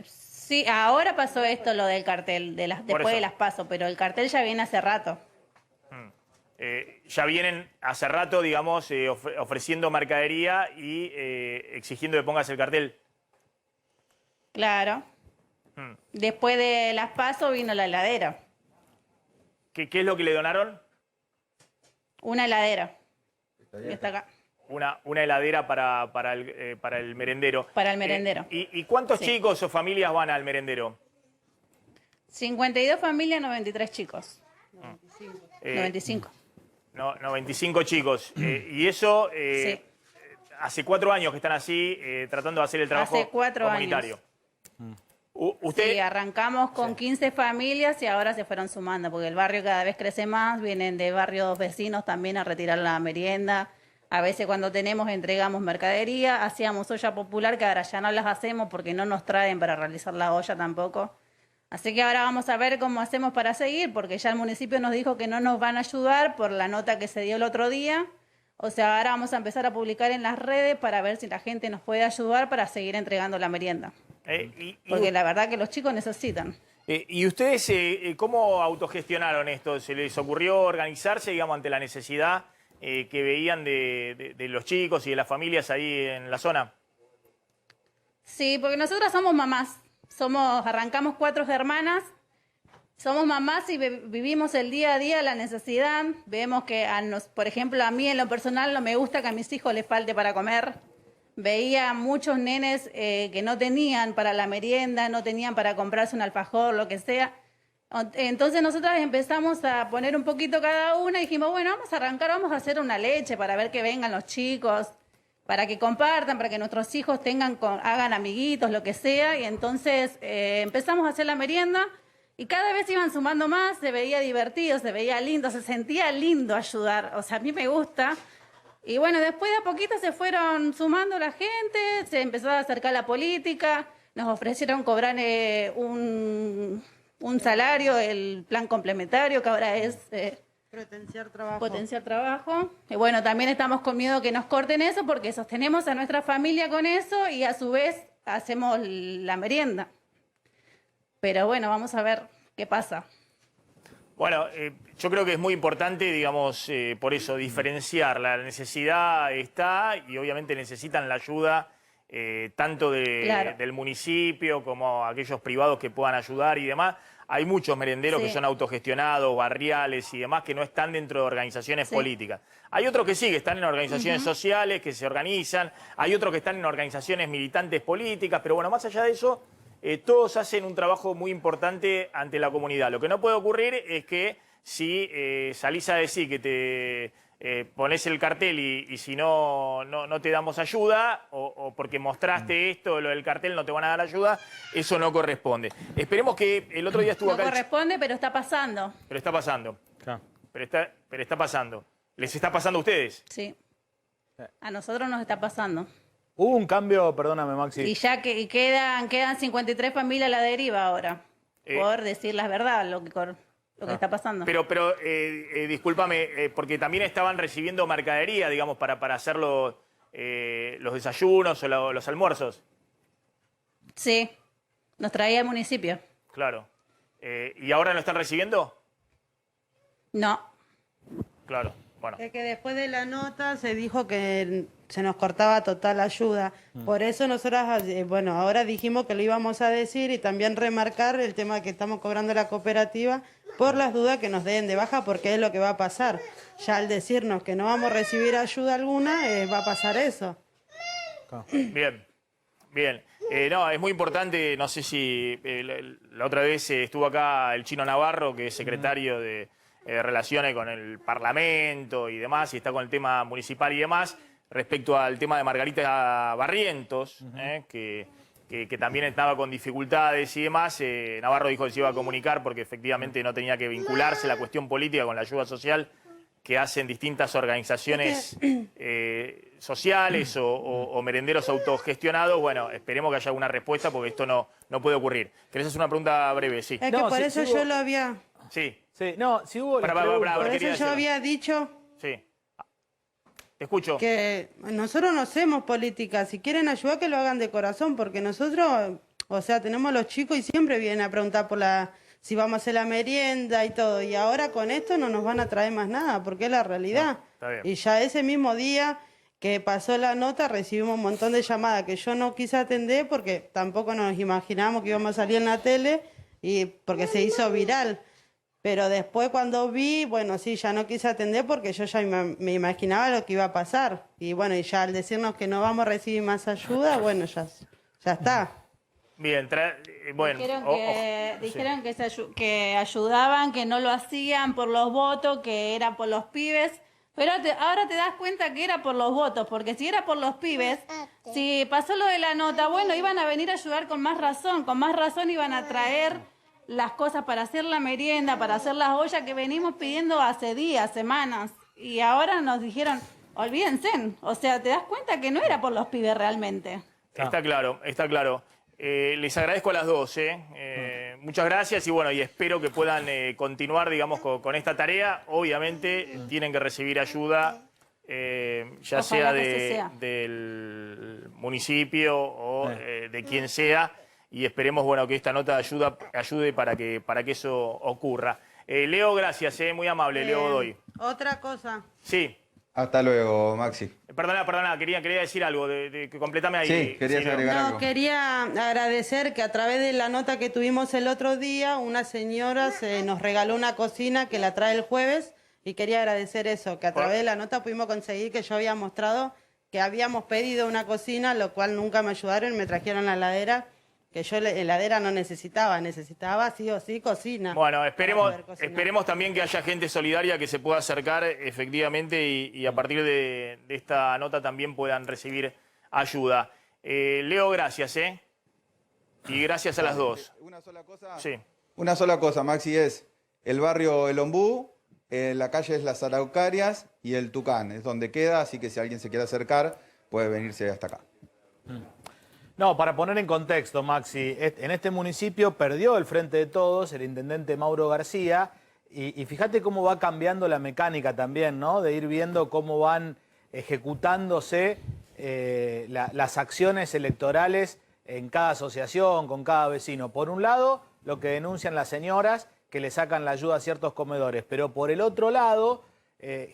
Sí, ahora pasó esto, lo del cartel, después de las PASO, pero el cartel ya viene hace rato. Ya vienen hace rato, digamos, ofreciendo mercadería y exigiendo que pongas el cartel. Claro. Después de las PASO vino la heladera. ¿Qué es lo que le donaron? Una heladera. Está acá. Una heladera para el merendero. Para el merendero. ¿Y cuántos chicos o familias van al merendero? 52 familias, 93 chicos. 95. 95 chicos. Y eso hace 4 años que están así tratando de hacer el trabajo comunitario. ¿Usted? Sí, arrancamos con 15 familias y ahora se fueron sumando, porque el barrio cada vez crece más, vienen de barrios vecinos también a retirar la merienda. A veces cuando tenemos entregamos mercadería, hacíamos olla popular, que ahora ya no las hacemos porque no nos traen para realizar la olla tampoco. Así que ahora vamos a ver cómo hacemos para seguir, porque ya el municipio nos dijo que no nos van a ayudar por la nota que se dio el otro día. O sea, ahora vamos a empezar a publicar en las redes para ver si la gente nos puede ayudar para seguir entregando la merienda. Porque la verdad que los chicos necesitan. ¿Y ustedes cómo autogestionaron esto? ¿Se les ocurrió organizarse, digamos, ante la necesidad que veían de los chicos y de las familias ahí en la zona? Sí, porque nosotras somos mamás. Arrancamos 4 hermanas. Somos mamás y vivimos el día a día la necesidad. Vemos que, por ejemplo, a mí en lo personal no me gusta que a mis hijos les falte para comer. Veía muchos nenes que no tenían para la merienda, no tenían para comprarse un alfajor, lo que sea. Entonces nosotras empezamos a poner un poquito cada una y dijimos, bueno, vamos a arrancar, vamos a hacer una leche para ver que vengan los chicos, para que compartan, para que nuestros hijos hagan amiguitos, lo que sea. Y entonces empezamos a hacer la merienda y cada vez iban sumando más, se veía divertido, se veía lindo, se sentía lindo ayudar. O sea, a mí me gusta. Y bueno, después de a poquito se fueron sumando la gente, se empezó a acercar la política, nos ofrecieron cobrar un salario, el plan complementario, que ahora es potenciar trabajo. Potenciar trabajo. Y bueno, también estamos con miedo que nos corten eso porque sostenemos a nuestra familia con eso y a su vez hacemos la merienda. Pero bueno, vamos a ver qué pasa. Bueno, yo creo que es muy importante, digamos, por eso, diferenciar. La necesidad está y obviamente necesitan la ayuda tanto del municipio como aquellos privados que puedan ayudar y demás. Hay muchos merenderos que son autogestionados, barriales y demás, que no están dentro de organizaciones políticas. Hay otros que sí, que están en organizaciones sociales, que se organizan. Hay otros que están en organizaciones militantes políticas. Pero bueno, más allá de eso, todos hacen un trabajo muy importante ante la comunidad. Lo que no puede ocurrir es que si salís a decir que te pones el cartel y si no te damos ayuda o porque mostraste esto, lo del cartel, no te van a dar ayuda, eso no corresponde. Esperemos que el otro día estuvo acá... No corresponde, pero está pasando. Pero está pasando. Claro. Pero está pasando. ¿Les está pasando a ustedes? Sí. A nosotros nos está pasando. Hubo un cambio, perdóname Maxi. Y ya quedan 53 familias a la deriva ahora. por decir la verdad, lo que está pasando. Pero discúlpame, porque también estaban recibiendo mercadería, digamos, para hacer los desayunos o los almuerzos. Sí, nos traía el municipio. Claro. ¿Y ahora no están recibiendo? No. Claro, bueno. Es que después de la nota se dijo que se nos cortaba total ayuda. Por eso nosotras, bueno, ahora dijimos que lo íbamos a decir y también remarcar el tema que estamos cobrando la cooperativa por las dudas que nos den de baja, porque es lo que va a pasar. Ya al decirnos que no vamos a recibir ayuda alguna, va a pasar eso. Bien, bien. No, es muy importante, no sé si la otra vez estuvo acá el Chino Navarro, que es secretario de Relaciones con el Parlamento y demás, y está con el tema municipal y demás, respecto al tema de Margarita Barrientos, que también estaba con dificultades y demás. Navarro dijo que se iba a comunicar porque efectivamente no tenía que vincularse la cuestión política con la ayuda social que hacen distintas organizaciones sociales o merenderos autogestionados. Bueno, esperemos que haya alguna respuesta porque esto no puede ocurrir. ¿Querés hacer una pregunta breve? Sí. Es que por eso yo lo había... Sí. Sí, no, si hubo... Por eso yo había dicho... Sí. Te escucho. Que nosotros no hacemos política. Si quieren ayudar, que lo hagan de corazón, porque nosotros, o sea, tenemos los chicos y siempre vienen a preguntar por si vamos a hacer la merienda y todo. Y ahora con esto no nos van a traer más nada, porque es la realidad. Está bien. Y ya ese mismo día que pasó la nota recibimos un montón de llamadas que yo no quise atender porque tampoco nos imaginábamos que íbamos a salir en la tele y porque se hizo viral. Pero después cuando vi, bueno, sí, ya no quise atender porque yo ya me imaginaba lo que iba a pasar. Y bueno, y ya al decirnos que no vamos a recibir más ayuda, bueno, ya está. Bien, bueno. Dijeron que ayudaban, que no lo hacían por los votos, que era por los pibes. Pero ahora te das cuenta que era por los votos, porque si era por los pibes, si pasó lo de la nota, bueno, iban a venir a ayudar con más razón iban a traer las cosas para hacer la merienda, para hacer las ollas que venimos pidiendo hace días, semanas. Y ahora nos dijeron, olvídense. O sea, te das cuenta que no era por los pibes realmente. Está claro, está claro. Les agradezco a las dos. Muchas gracias y bueno, y espero que puedan continuar, digamos, con esta tarea. Obviamente tienen que recibir ayuda, ya sea del municipio o de quien sea. Y esperemos, bueno, que esta nota ayude para que eso ocurra. Leo, gracias, muy amable, Leo Godoy. Otra cosa. Sí. Hasta luego, Maxi. Perdona, quería decir algo, que completame ahí. Sí, querías agregar algo. No, quería agradecer que a través de la nota que tuvimos el otro día, una señora nos regaló una cocina que la trae el jueves y quería agradecer eso, que a través de la nota pudimos conseguir que yo había mostrado que habíamos pedido una cocina, lo cual nunca me ayudaron y me trajeron la heladera, que yo la heladera no necesitaba sí o sí cocina. Bueno, esperemos también que haya gente solidaria que se pueda acercar efectivamente y a partir de esta nota también puedan recibir ayuda. Leo, gracias, y gracias a las dos. Una sola cosa. Sí. Una sola cosa, Maxi, es el barrio El Ombú, la calle es Las Araucarias y el Tucán, es donde queda, así que si alguien se quiere acercar, puede venirse hasta acá. No, para poner en contexto, Maxi, en este municipio perdió el Frente de Todos el intendente Mauro García y fíjate cómo va cambiando la mecánica también, ¿no? De ir viendo cómo van ejecutándose las acciones electorales en cada asociación, con cada vecino. Por un lado, lo que denuncian las señoras, que le sacan la ayuda a ciertos comedores, pero por el otro lado,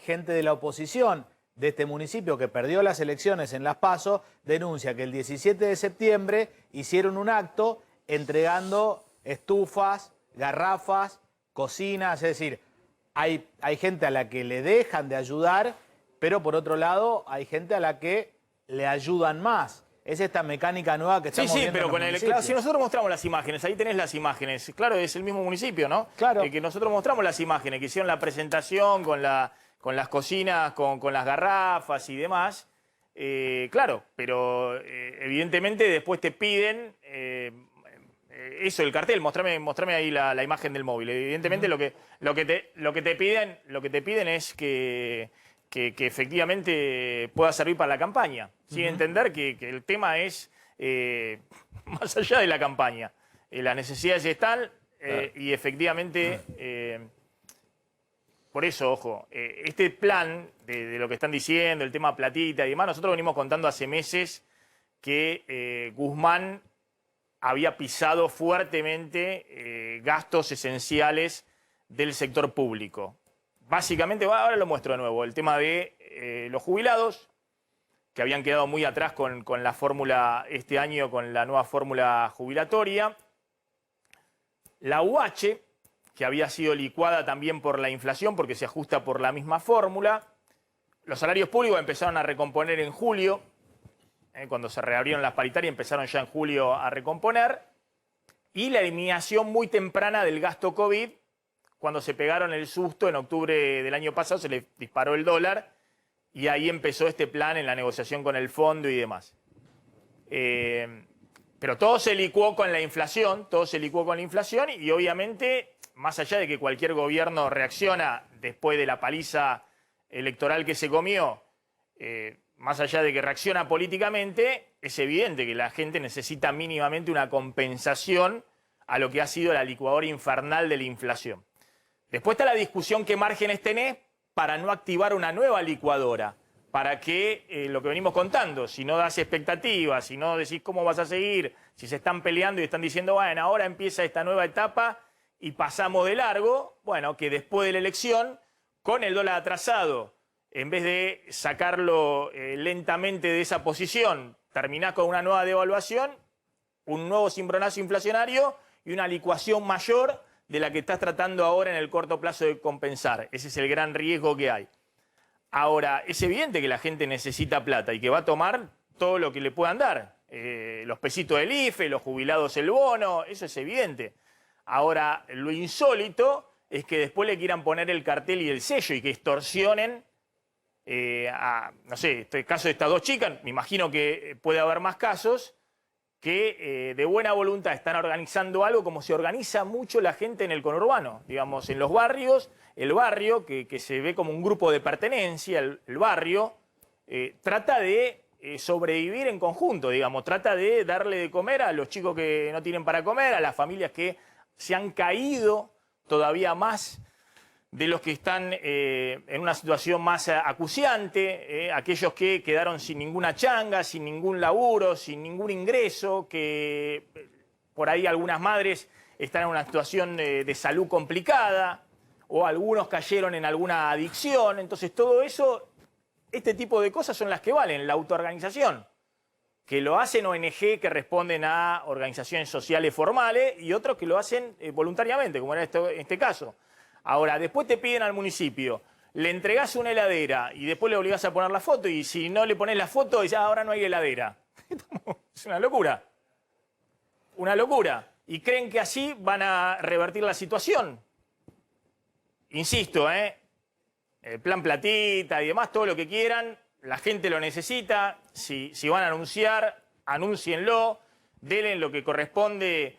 gente de la oposición de este municipio que perdió las elecciones en Las PASO, denuncia que el 17 de septiembre hicieron un acto entregando estufas, garrafas, cocinas, es decir, hay gente a la que le dejan de ayudar, pero por otro lado hay gente a la que le ayudan más. Es esta mecánica nueva que estamos viendo pero en los con municipios. si nosotros mostramos las imágenes, ahí tenés las imágenes, claro, es el mismo municipio, ¿no? Claro. Que nosotros mostramos las imágenes, que hicieron la presentación con las cocinas, con las garrafas y demás. Claro, pero evidentemente después te piden eso, el cartel, mostrame ahí la imagen del móvil. Evidentemente lo que te piden es que efectivamente pueda servir para la campaña, sin entender que el tema es más allá de la campaña. Las necesidades están, Y efectivamente, por eso, ojo, este plan de lo que están diciendo, el tema platita y demás, nosotros venimos contando hace meses que Guzmán había pisado fuertemente gastos esenciales del sector público. Básicamente, ahora lo muestro de nuevo, el tema de los jubilados, que habían quedado muy atrás con la fórmula este año, con la nueva fórmula jubilatoria. La UH, que había sido licuada también por la inflación, porque se ajusta por la misma fórmula. Los salarios públicos empezaron a recomponer en julio, cuando se reabrieron las paritarias, empezaron ya en julio a recomponer. Y la eliminación muy temprana del gasto COVID, cuando se pegaron el susto en octubre del año pasado, se le disparó el dólar, y ahí empezó este plan en la negociación con el fondo y demás. Pero todo se licuó con la inflación, y obviamente, más allá de que cualquier gobierno reacciona después de la paliza electoral que se comió, más allá de que reacciona políticamente, es evidente que la gente necesita mínimamente una compensación a lo que ha sido la licuadora infernal de la inflación. Después está la discusión qué márgenes tenés para no activar una nueva licuadora, para que lo que venimos contando, si no das expectativas, si no decís cómo vas a seguir, si se están peleando y están diciendo, bueno, ahora empieza esta nueva etapa y pasamos de largo, bueno, que después de la elección, con el dólar atrasado, en vez de sacarlo lentamente de esa posición, terminás con una nueva devaluación, un nuevo cimbronazo inflacionario y una licuación mayor de la que estás tratando ahora en el corto plazo de compensar. Ese es el gran riesgo que hay. Ahora, es evidente que la gente necesita plata y que va a tomar todo lo que le puedan dar. Los pesitos del IFE, los jubilados el bono, eso es evidente. Ahora, lo insólito es que después le quieran poner el cartel y el sello y que extorsionen no sé, este caso de estas dos chicas, me imagino que puede haber más casos, que de buena voluntad están organizando algo como se organiza mucho la gente en el conurbano, digamos, en los barrios, el barrio, que se ve como un grupo de pertenencia, el barrio, trata de sobrevivir en conjunto, digamos, trata de darle de comer a los chicos que no tienen para comer, a las familias que se han caído todavía más de los que están en una situación más acuciante, aquellos que quedaron sin ninguna changa, sin ningún laburo, sin ningún ingreso, que por ahí algunas madres están en una situación de salud complicada, o algunos cayeron en alguna adicción. Entonces todo eso, este tipo de cosas son las que valen, la autoorganización, que lo hacen ONG que responden a organizaciones sociales formales y otros que lo hacen voluntariamente, como era en este caso. Ahora, después te piden al municipio, le entregás una heladera y después le obligás a poner la foto y si no le pones la foto, ya ahora no hay heladera. Es una locura. Una locura. Y creen que así van a revertir la situación. Insisto, el plan platita y demás, todo lo que quieran, la gente lo necesita. Si van a anunciar, anúncienlo, denle lo que corresponde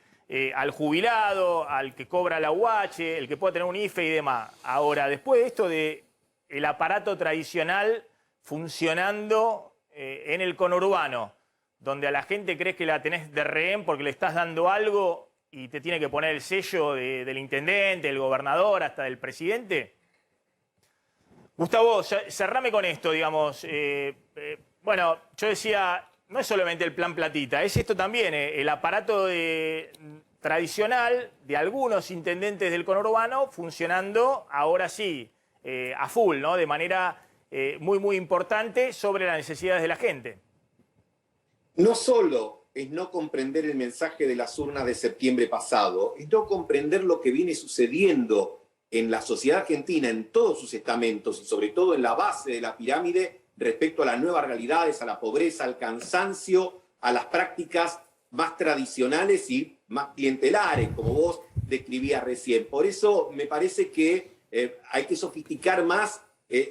al jubilado, al que cobra la UH, el que pueda tener un IFE y demás. Ahora, después de esto del aparato tradicional funcionando en el conurbano, donde a la gente crees que la tenés de rehén porque le estás dando algo y te tiene que poner el sello del intendente, del gobernador, hasta del presidente. Gustavo, cerrame con esto, digamos. Bueno, yo decía, no es solamente el plan platita, es esto también, el aparato tradicional de algunos intendentes del conurbano funcionando ahora sí, a full, ¿no? De manera muy, muy importante sobre las necesidades de la gente. No solo es no comprender el mensaje de las urnas de septiembre pasado, es no comprender lo que viene sucediendo en la sociedad argentina, en todos sus estamentos y sobre todo en la base de la pirámide respecto a las nuevas realidades, a la pobreza, al cansancio, a las prácticas más tradicionales y más clientelares, como vos describías recién. Por eso me parece que hay que sofisticar más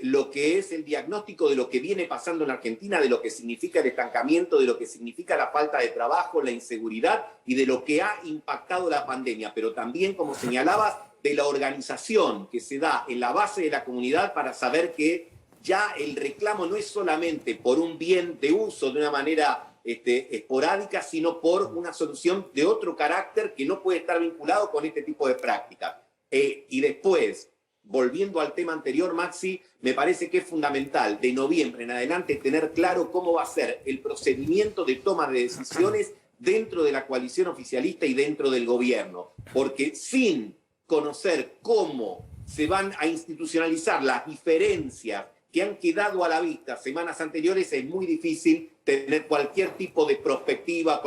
lo que es el diagnóstico de lo que viene pasando en Argentina, de lo que significa el estancamiento, de lo que significa la falta de trabajo, la inseguridad y de lo que ha impactado la pandemia, pero también, como señalabas, de la organización que se da en la base de la comunidad para saber que ya el reclamo no es solamente por un bien de uso de una manera esporádica, sino por una solución de otro carácter que no puede estar vinculado con este tipo de prácticas. Y después, volviendo al tema anterior, Maxi, me parece que es fundamental de noviembre en adelante tener claro cómo va a ser el procedimiento de toma de decisiones dentro de la coalición oficialista y dentro del gobierno, porque sin conocer cómo se van a institucionalizar las diferencias que han quedado a la vista semanas anteriores, es muy difícil tener cualquier tipo de perspectiva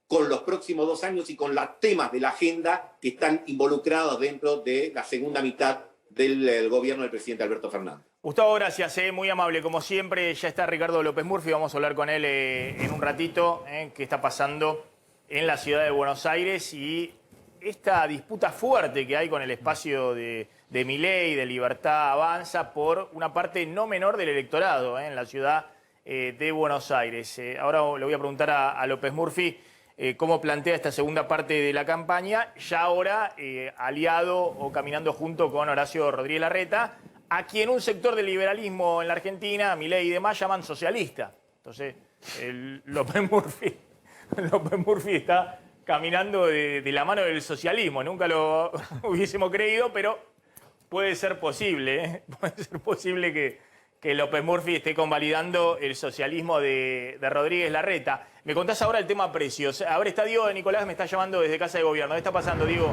con los próximos 2 años y con los temas de la agenda que están involucrados dentro de la segunda mitad del gobierno del presidente Alberto Fernández. Gustavo, gracias, muy amable. Como siempre, ya está Ricardo López Murphy, vamos a hablar con él en un ratito, qué está pasando en la ciudad de Buenos Aires y esta disputa fuerte que hay con el espacio de Milei, de Libertad Avanza, por una parte no menor del electorado en la ciudad de Buenos Aires. Ahora le voy a preguntar a López Murphy cómo plantea esta segunda parte de la campaña, ya ahora aliado o caminando junto con Horacio Rodríguez Larreta, a quien un sector del liberalismo en la Argentina, Milei y demás, llaman socialista. Entonces, López Murphy está caminando de la mano del socialismo. Nunca lo hubiésemos creído, pero puede ser posible, puede ser posible que López Murphy esté convalidando el socialismo de Rodríguez Larreta. Me contás ahora el tema precios. A ver, está Diego de Nicolás, me está llamando desde Casa de Gobierno. ¿Qué está pasando, Diego?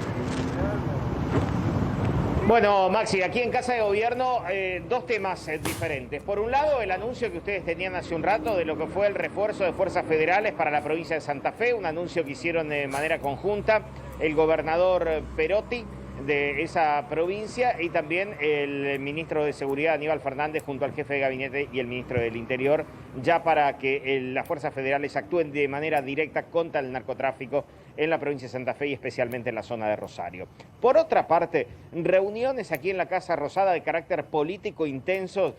Bueno, Maxi, aquí en Casa de Gobierno, 2 temas diferentes. Por un lado, el anuncio que ustedes tenían hace un rato de lo que fue el refuerzo de fuerzas federales para la provincia de Santa Fe, un anuncio que hicieron de manera conjunta el gobernador Perotti de esa provincia y también el ministro de Seguridad Aníbal Fernández junto al jefe de gabinete y el ministro del Interior, ya para que las fuerzas federales actúen de manera directa contra el narcotráfico en la provincia de Santa Fe y especialmente en la zona de Rosario. Por otra parte, reuniones aquí en la Casa Rosada de carácter político intenso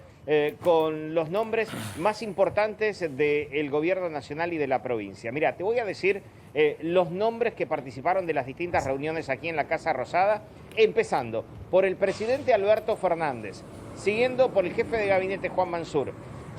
con los nombres más importantes del gobierno nacional y de la provincia. Mira, te voy a decir los nombres que participaron de las distintas reuniones aquí en la Casa Rosada, empezando por el presidente Alberto Fernández, siguiendo por el jefe de gabinete Juan Mansur,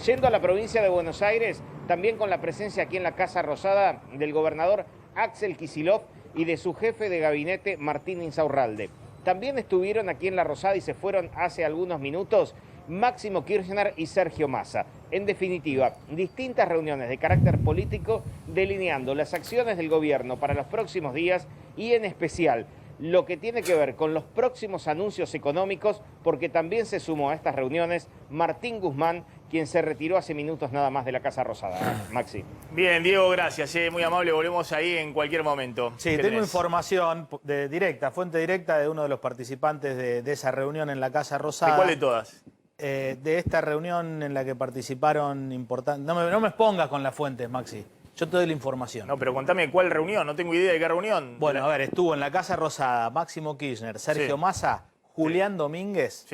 yendo a la provincia de Buenos Aires, también con la presencia aquí en la Casa Rosada del gobernador Axel Kicillof y de su jefe de gabinete Martín Insaurralde. También estuvieron aquí en La Rosada y se fueron hace algunos minutos Máximo Kirchner y Sergio Massa. En definitiva, distintas reuniones de carácter político delineando las acciones del gobierno para los próximos días y en especial lo que tiene que ver con los próximos anuncios económicos, porque también se sumó a estas reuniones Martín Guzmán, quien se retiró hace minutos nada más de la Casa Rosada. Maxi. Bien, Diego, gracias. Muy amable, volvemos ahí en cualquier momento. Sí, tengo información directa, fuente directa de uno de los participantes de esa reunión en la Casa Rosada. ¿De cuál de todas? De esta reunión en la que participaron importantes... No me expongas con las fuentes, Maxi. Yo te doy la información. No, pero contame cuál reunión, no tengo idea de qué reunión. Bueno, a ver, estuvo en la Casa Rosada Máximo Kirchner, Sergio Massa, Julián Domínguez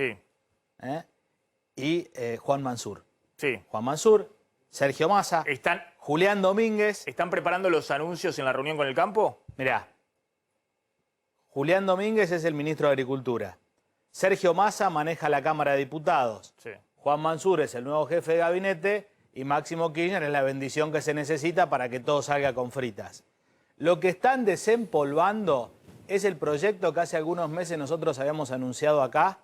y Juan Mansur. Sí. Juan Mansur, Sergio Massa, Julián Domínguez. ¿Están preparando los anuncios en la reunión con el campo? Mirá, Julián Domínguez es el ministro de Agricultura. Sergio Massa maneja la Cámara de Diputados. Sí. Juan Mansur es el nuevo jefe de gabinete y Máximo Kirchner es la bendición que se necesita para que todo salga con fritas. Lo que están desempolvando es el proyecto que hace algunos meses nosotros habíamos anunciado acá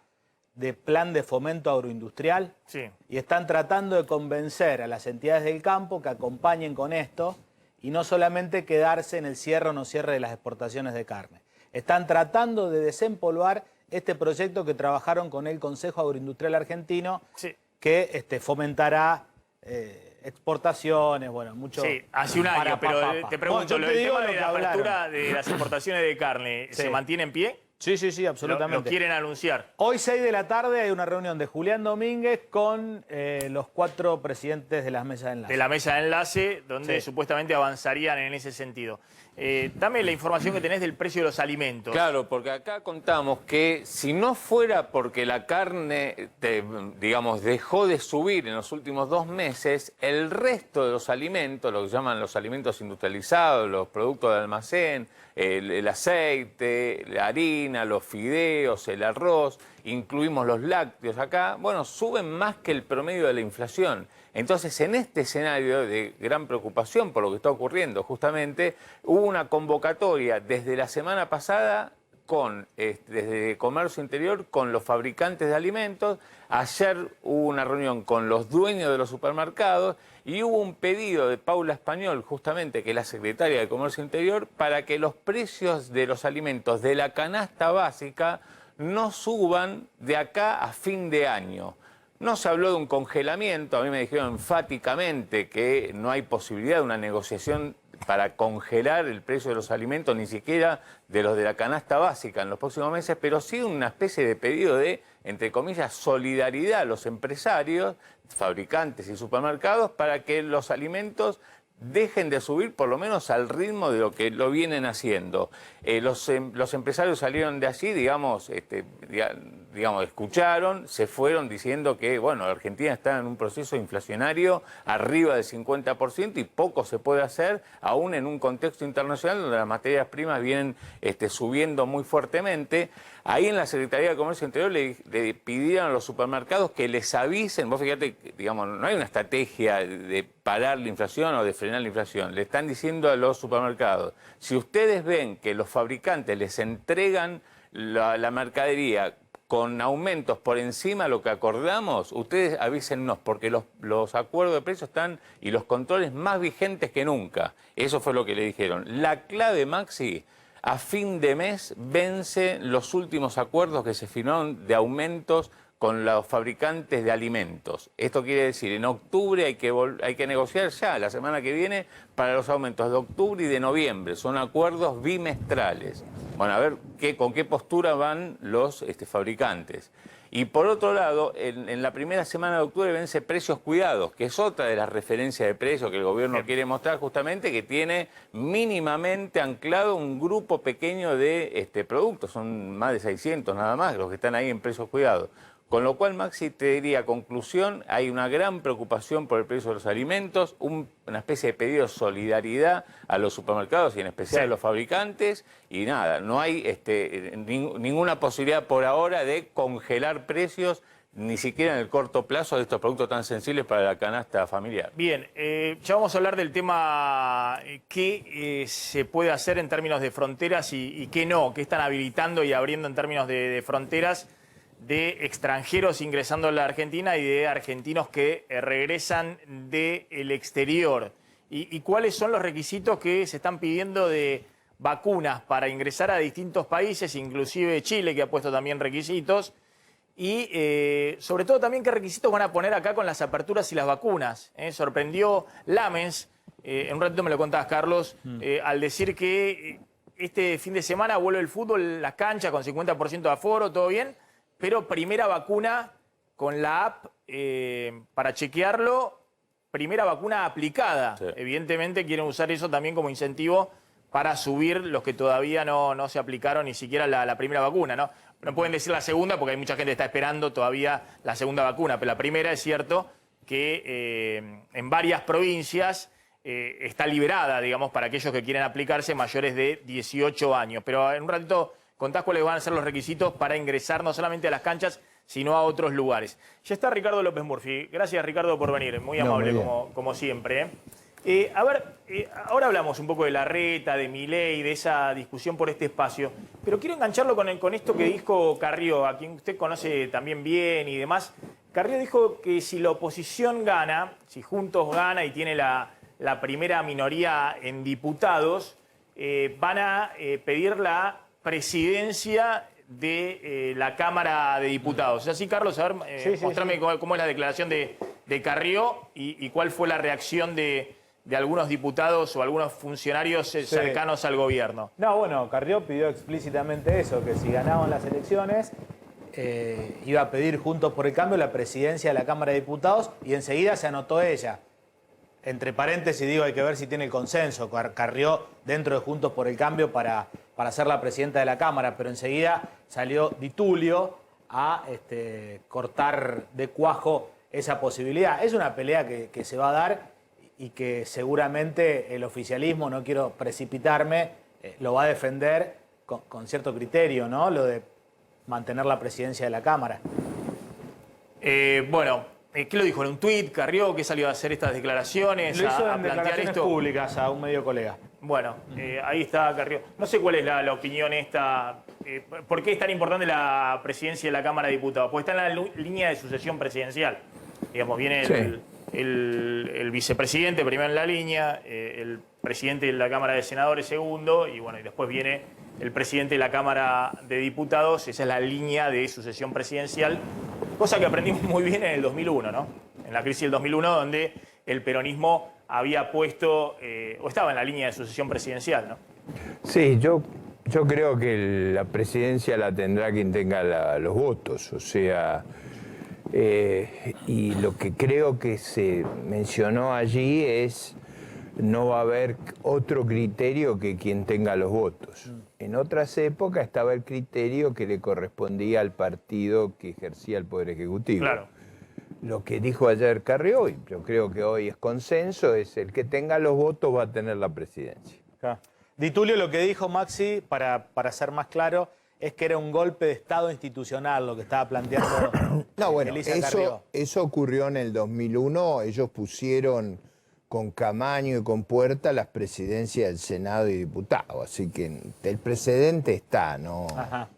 de plan de fomento agroindustrial. Sí. Y están tratando de convencer a las entidades del campo que acompañen con esto y no solamente quedarse en el cierre o no cierre de las exportaciones de carne. Están tratando de desempolvar este proyecto que trabajaron con el Consejo Agroindustrial Argentino, que fomentará exportaciones, bueno, mucho... Sí, hace un año, pero te pregunto, el tema de la apertura de las exportaciones de carne, ¿se mantiene en pie? Sí, absolutamente. Lo quieren anunciar. Hoy, 6 de la tarde, hay una reunión de Julián Domínguez con los 4 presidentes de las mesas de enlace. De la mesa de enlace, donde supuestamente avanzarían en ese sentido. Dame la información que tenés del precio de los alimentos. Claro, porque acá contamos que si no fuera porque la carne, digamos, dejó de subir en los últimos 2 meses, el resto de los alimentos, lo que llaman los alimentos industrializados, los productos de almacén, el aceite, la harina, los fideos, el arroz, incluimos los lácteos acá, bueno, suben más que el promedio de la inflación. Entonces, en este escenario de gran preocupación por lo que está ocurriendo, justamente, hubo una convocatoria desde la semana pasada desde Comercio Interior con los fabricantes de alimentos. Ayer hubo una reunión con los dueños de los supermercados y hubo un pedido de Paula Español, justamente, que es la secretaria de Comercio Interior, para que los precios de los alimentos de la canasta básica no suban de acá a fin de año. No se habló de un congelamiento, a mí me dijeron enfáticamente que no hay posibilidad de una negociación para congelar el precio de los alimentos, ni siquiera de los de la canasta básica en los próximos meses, pero sí una especie de pedido de, entre comillas, solidaridad a los empresarios, fabricantes y supermercados para que los alimentos dejen de subir por lo menos al ritmo de lo que lo vienen haciendo. Los empresarios salieron de allí, digamos, escucharon, se fueron diciendo que, bueno, Argentina está en un proceso inflacionario arriba del 50% y poco se puede hacer, aún en un contexto internacional donde las materias primas vienen subiendo muy fuertemente. Ahí en la Secretaría de Comercio Interior le pidieron a los supermercados que les avisen. Vos fíjate, digamos, no hay una estrategia de parar la inflación o de frenar la inflación. Le están diciendo a los supermercados, si ustedes ven que los fabricantes les entregan la mercadería con aumentos por encima de lo que acordamos, ustedes avísennos, porque los acuerdos de precios están y los controles más vigentes que nunca. Eso fue lo que le dijeron. La clave, Maxi, a fin de mes vencen los últimos acuerdos que se firmaron de aumentos con los fabricantes de alimentos. Esto quiere decir, en octubre hay que negociar ya, la semana que viene, para los aumentos de octubre y de noviembre. Son acuerdos bimestrales. Bueno, a ver con qué postura van los fabricantes. Y por otro lado, en la primera semana de octubre vence Precios Cuidados, que es otra de las referencias de precios que el gobierno quiere mostrar justamente, que tiene mínimamente anclado un grupo pequeño de productos. Son más de 600 nada más los que están ahí en Precios Cuidados. Con lo cual, Maxi, te diría, conclusión, hay una gran preocupación por el precio de los alimentos, una especie de pedido de solidaridad a los supermercados y en especial a los fabricantes, y nada, no hay ninguna posibilidad por ahora de congelar precios, ni siquiera en el corto plazo, de estos productos tan sensibles para la canasta familiar. Bien, ya vamos a hablar del tema qué se puede hacer en términos de fronteras y qué no, qué están habilitando y abriendo en términos de fronteras, de extranjeros ingresando a la Argentina y de argentinos que regresan del exterior. ¿Y cuáles son los requisitos que se están pidiendo de vacunas para ingresar a distintos países, inclusive Chile, que ha puesto también requisitos? Y sobre todo también qué requisitos van a poner acá con las aperturas y las vacunas. Sorprendió Lamens, en un ratito me lo contabas, Carlos, al decir que este fin de semana vuelve el fútbol, las canchas con 50% de aforo, todo bien, pero primera vacuna con la app para chequearlo, primera vacuna aplicada. Sí. Evidentemente quieren usar eso también como incentivo para subir los que todavía no se aplicaron ni siquiera la primera vacuna, ¿no? No pueden decir la segunda porque hay mucha gente que está esperando todavía la segunda vacuna, pero la primera es cierto que en varias provincias está liberada, digamos, para aquellos que quieren aplicarse mayores de 18 años. Pero en un ratito contás cuáles van a ser los requisitos para ingresar no solamente a las canchas, sino a otros lugares. Ya está Ricardo López Murphy. Gracias, Ricardo, por venir. Muy amable, como siempre. A ver, ahora hablamos un poco de Larreta, de Milei, de esa discusión por este espacio, pero quiero engancharlo con esto que dijo Carrió, a quien usted conoce también bien y demás. Carrió dijo que si la oposición gana, si Juntos gana y tiene la primera minoría en diputados, van a pedir la presidencia de la Cámara de Diputados. ¿Es así, Carlos? A ver, mostrame cómo es la declaración de Carrió y cuál fue la reacción de algunos diputados o algunos funcionarios cercanos al gobierno. No, bueno, Carrió pidió explícitamente eso, que si ganaban las elecciones iba a pedir Juntos por el Cambio la presidencia de la Cámara de Diputados y enseguida se anotó ella. entre paréntesis digo, hay que ver si tiene el consenso. Carrió dentro de Juntos por el Cambio para ser la presidenta de la Cámara, pero enseguida salió Di Tulio a cortar de cuajo esa posibilidad. Es una pelea que se va a dar y que seguramente el oficialismo, no quiero precipitarme, lo va a defender con cierto criterio, ¿no? Lo de mantener la presidencia de la Cámara. ¿Qué lo dijo? ¿En un tuit? ¿Carrió? ¿Qué salió a hacer estas declaraciones? Lo hizo a en plantear declaraciones esto públicas a un medio colega. Bueno, ahí está Carrió. No sé cuál es la opinión esta. ¿Por qué es tan importante la presidencia de la Cámara de Diputados? Porque está en la línea de sucesión presidencial. Digamos, viene el vicepresidente primero en la línea, el presidente de la Cámara de Senadores segundo, y bueno, y después viene el presidente de la Cámara de Diputados. Esa es la línea de sucesión presidencial, cosa que aprendimos muy bien en el 2001, ¿no? En la crisis del 2001, donde el peronismo había puesto, o estaba en la línea de sucesión presidencial, ¿no? Sí, yo creo que la presidencia la tendrá quien tenga los votos, o sea, y lo que creo que se mencionó allí es no va a haber otro criterio que quien tenga los votos. En otras épocas estaba el criterio que le correspondía al partido que ejercía el Poder Ejecutivo. Claro. Lo que dijo ayer Carrió, y yo creo que hoy es consenso, es el que tenga los votos va a tener la presidencia. Di Tulio lo que dijo, Maxi, para ser más claro, es que era un golpe de Estado institucional lo que estaba planteando No, bueno, Elisa Carrió. eso ocurrió en el 2001, ellos pusieron con Camaño y con Puerta las presidencias del Senado y diputados, así que el precedente está, ¿no, Ajá.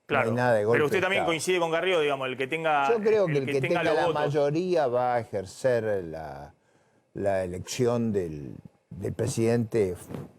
Claro. no hay nada de golpe Pero usted de también Estado. coincide con Carrió, digamos, el que tenga. Yo creo que el que tenga los la votos. mayoría va a ejercer la elección del presidente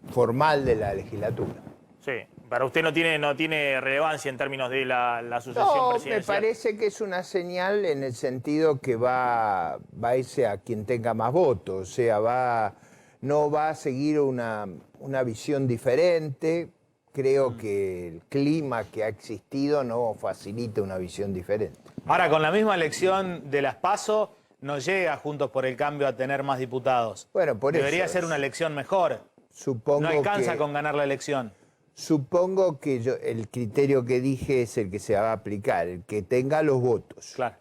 formal de la legislatura. Sí, para usted no tiene relevancia en términos de la sucesión No, me presidencial. parece que es una señal en el sentido que va a irse a quien tenga más votos, o sea, no va a seguir una visión diferente. Creo que el clima que ha existido no facilita una visión diferente. Ahora, con la misma elección de las PASO, no llega Juntos por el Cambio a tener más diputados. Bueno, por eso Debería ser una elección mejor. Supongo No alcanza que, con ganar la elección. Supongo que el criterio que dije es el que se va a aplicar, el que tenga los votos. Claro.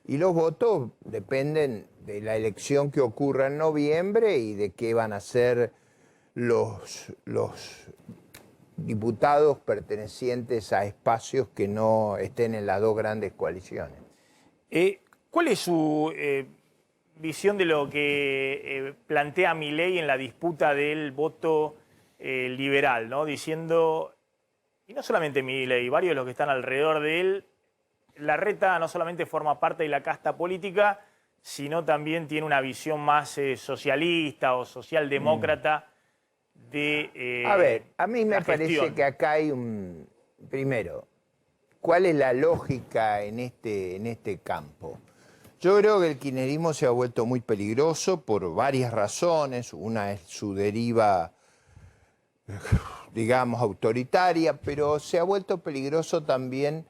Y los votos dependen de la elección que ocurra en noviembre y de qué van a ser los diputados pertenecientes a espacios que no estén en las dos grandes coaliciones. ¿Cuál es su visión de lo que plantea Milei en la disputa del voto liberal, ¿no? Diciendo, y no solamente Milei, varios de los que están alrededor de él, Larreta no solamente forma parte de la casta política, sino también tiene una visión más socialista o socialdemócrata de A ver, a mí me la parece gestión. que acá hay primero, ¿cuál es la lógica en este campo? Yo creo que el kirchnerismo se ha vuelto muy peligroso por varias razones. Una es su deriva, digamos, autoritaria, pero se ha vuelto peligroso también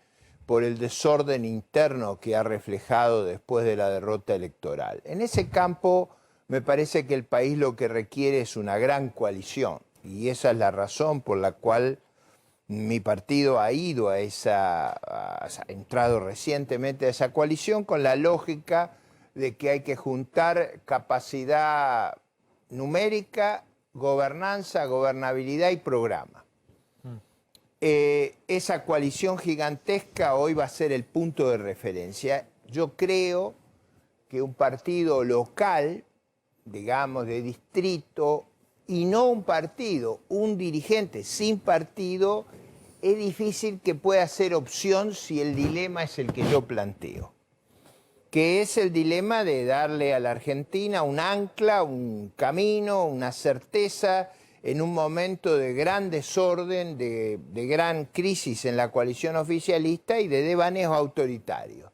por el desorden interno que ha reflejado después de la derrota electoral. En ese campo me parece que el país lo que requiere es una gran coalición, y esa es la razón por la cual mi partido ha ido ha entrado recientemente a esa coalición con la lógica de que hay que juntar capacidad numérica, gobernanza, gobernabilidad y programa. Esa coalición gigantesca hoy va a ser el punto de referencia. Yo creo que un partido local, digamos, de distrito, y no un partido, un dirigente sin partido, es difícil que pueda ser opción si el dilema es el que yo planteo, que es el dilema de darle a la Argentina un ancla, un camino, una certeza en un momento de gran desorden, de gran crisis en la coalición oficialista y de devaneos autoritarios,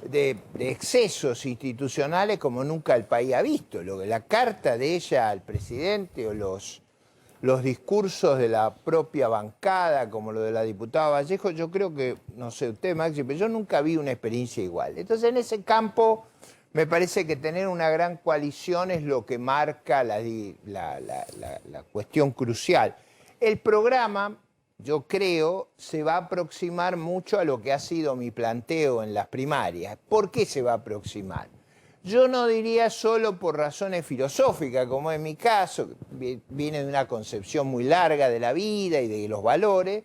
de excesos institucionales como nunca el país ha visto. La carta de ella al presidente o los discursos de la propia bancada, como lo de la diputada Vallejo, yo creo que, no sé usted, Maxi, pero yo nunca vi una experiencia igual. Entonces, en ese campo, Me parece que tener una gran coalición es lo que marca la cuestión crucial. El programa, yo creo, se va a aproximar mucho a lo que ha sido mi planteo en las primarias. ¿Por qué se va a aproximar? Yo no diría solo por razones filosóficas, como en mi caso, que viene de una concepción muy larga de la vida y de los valores,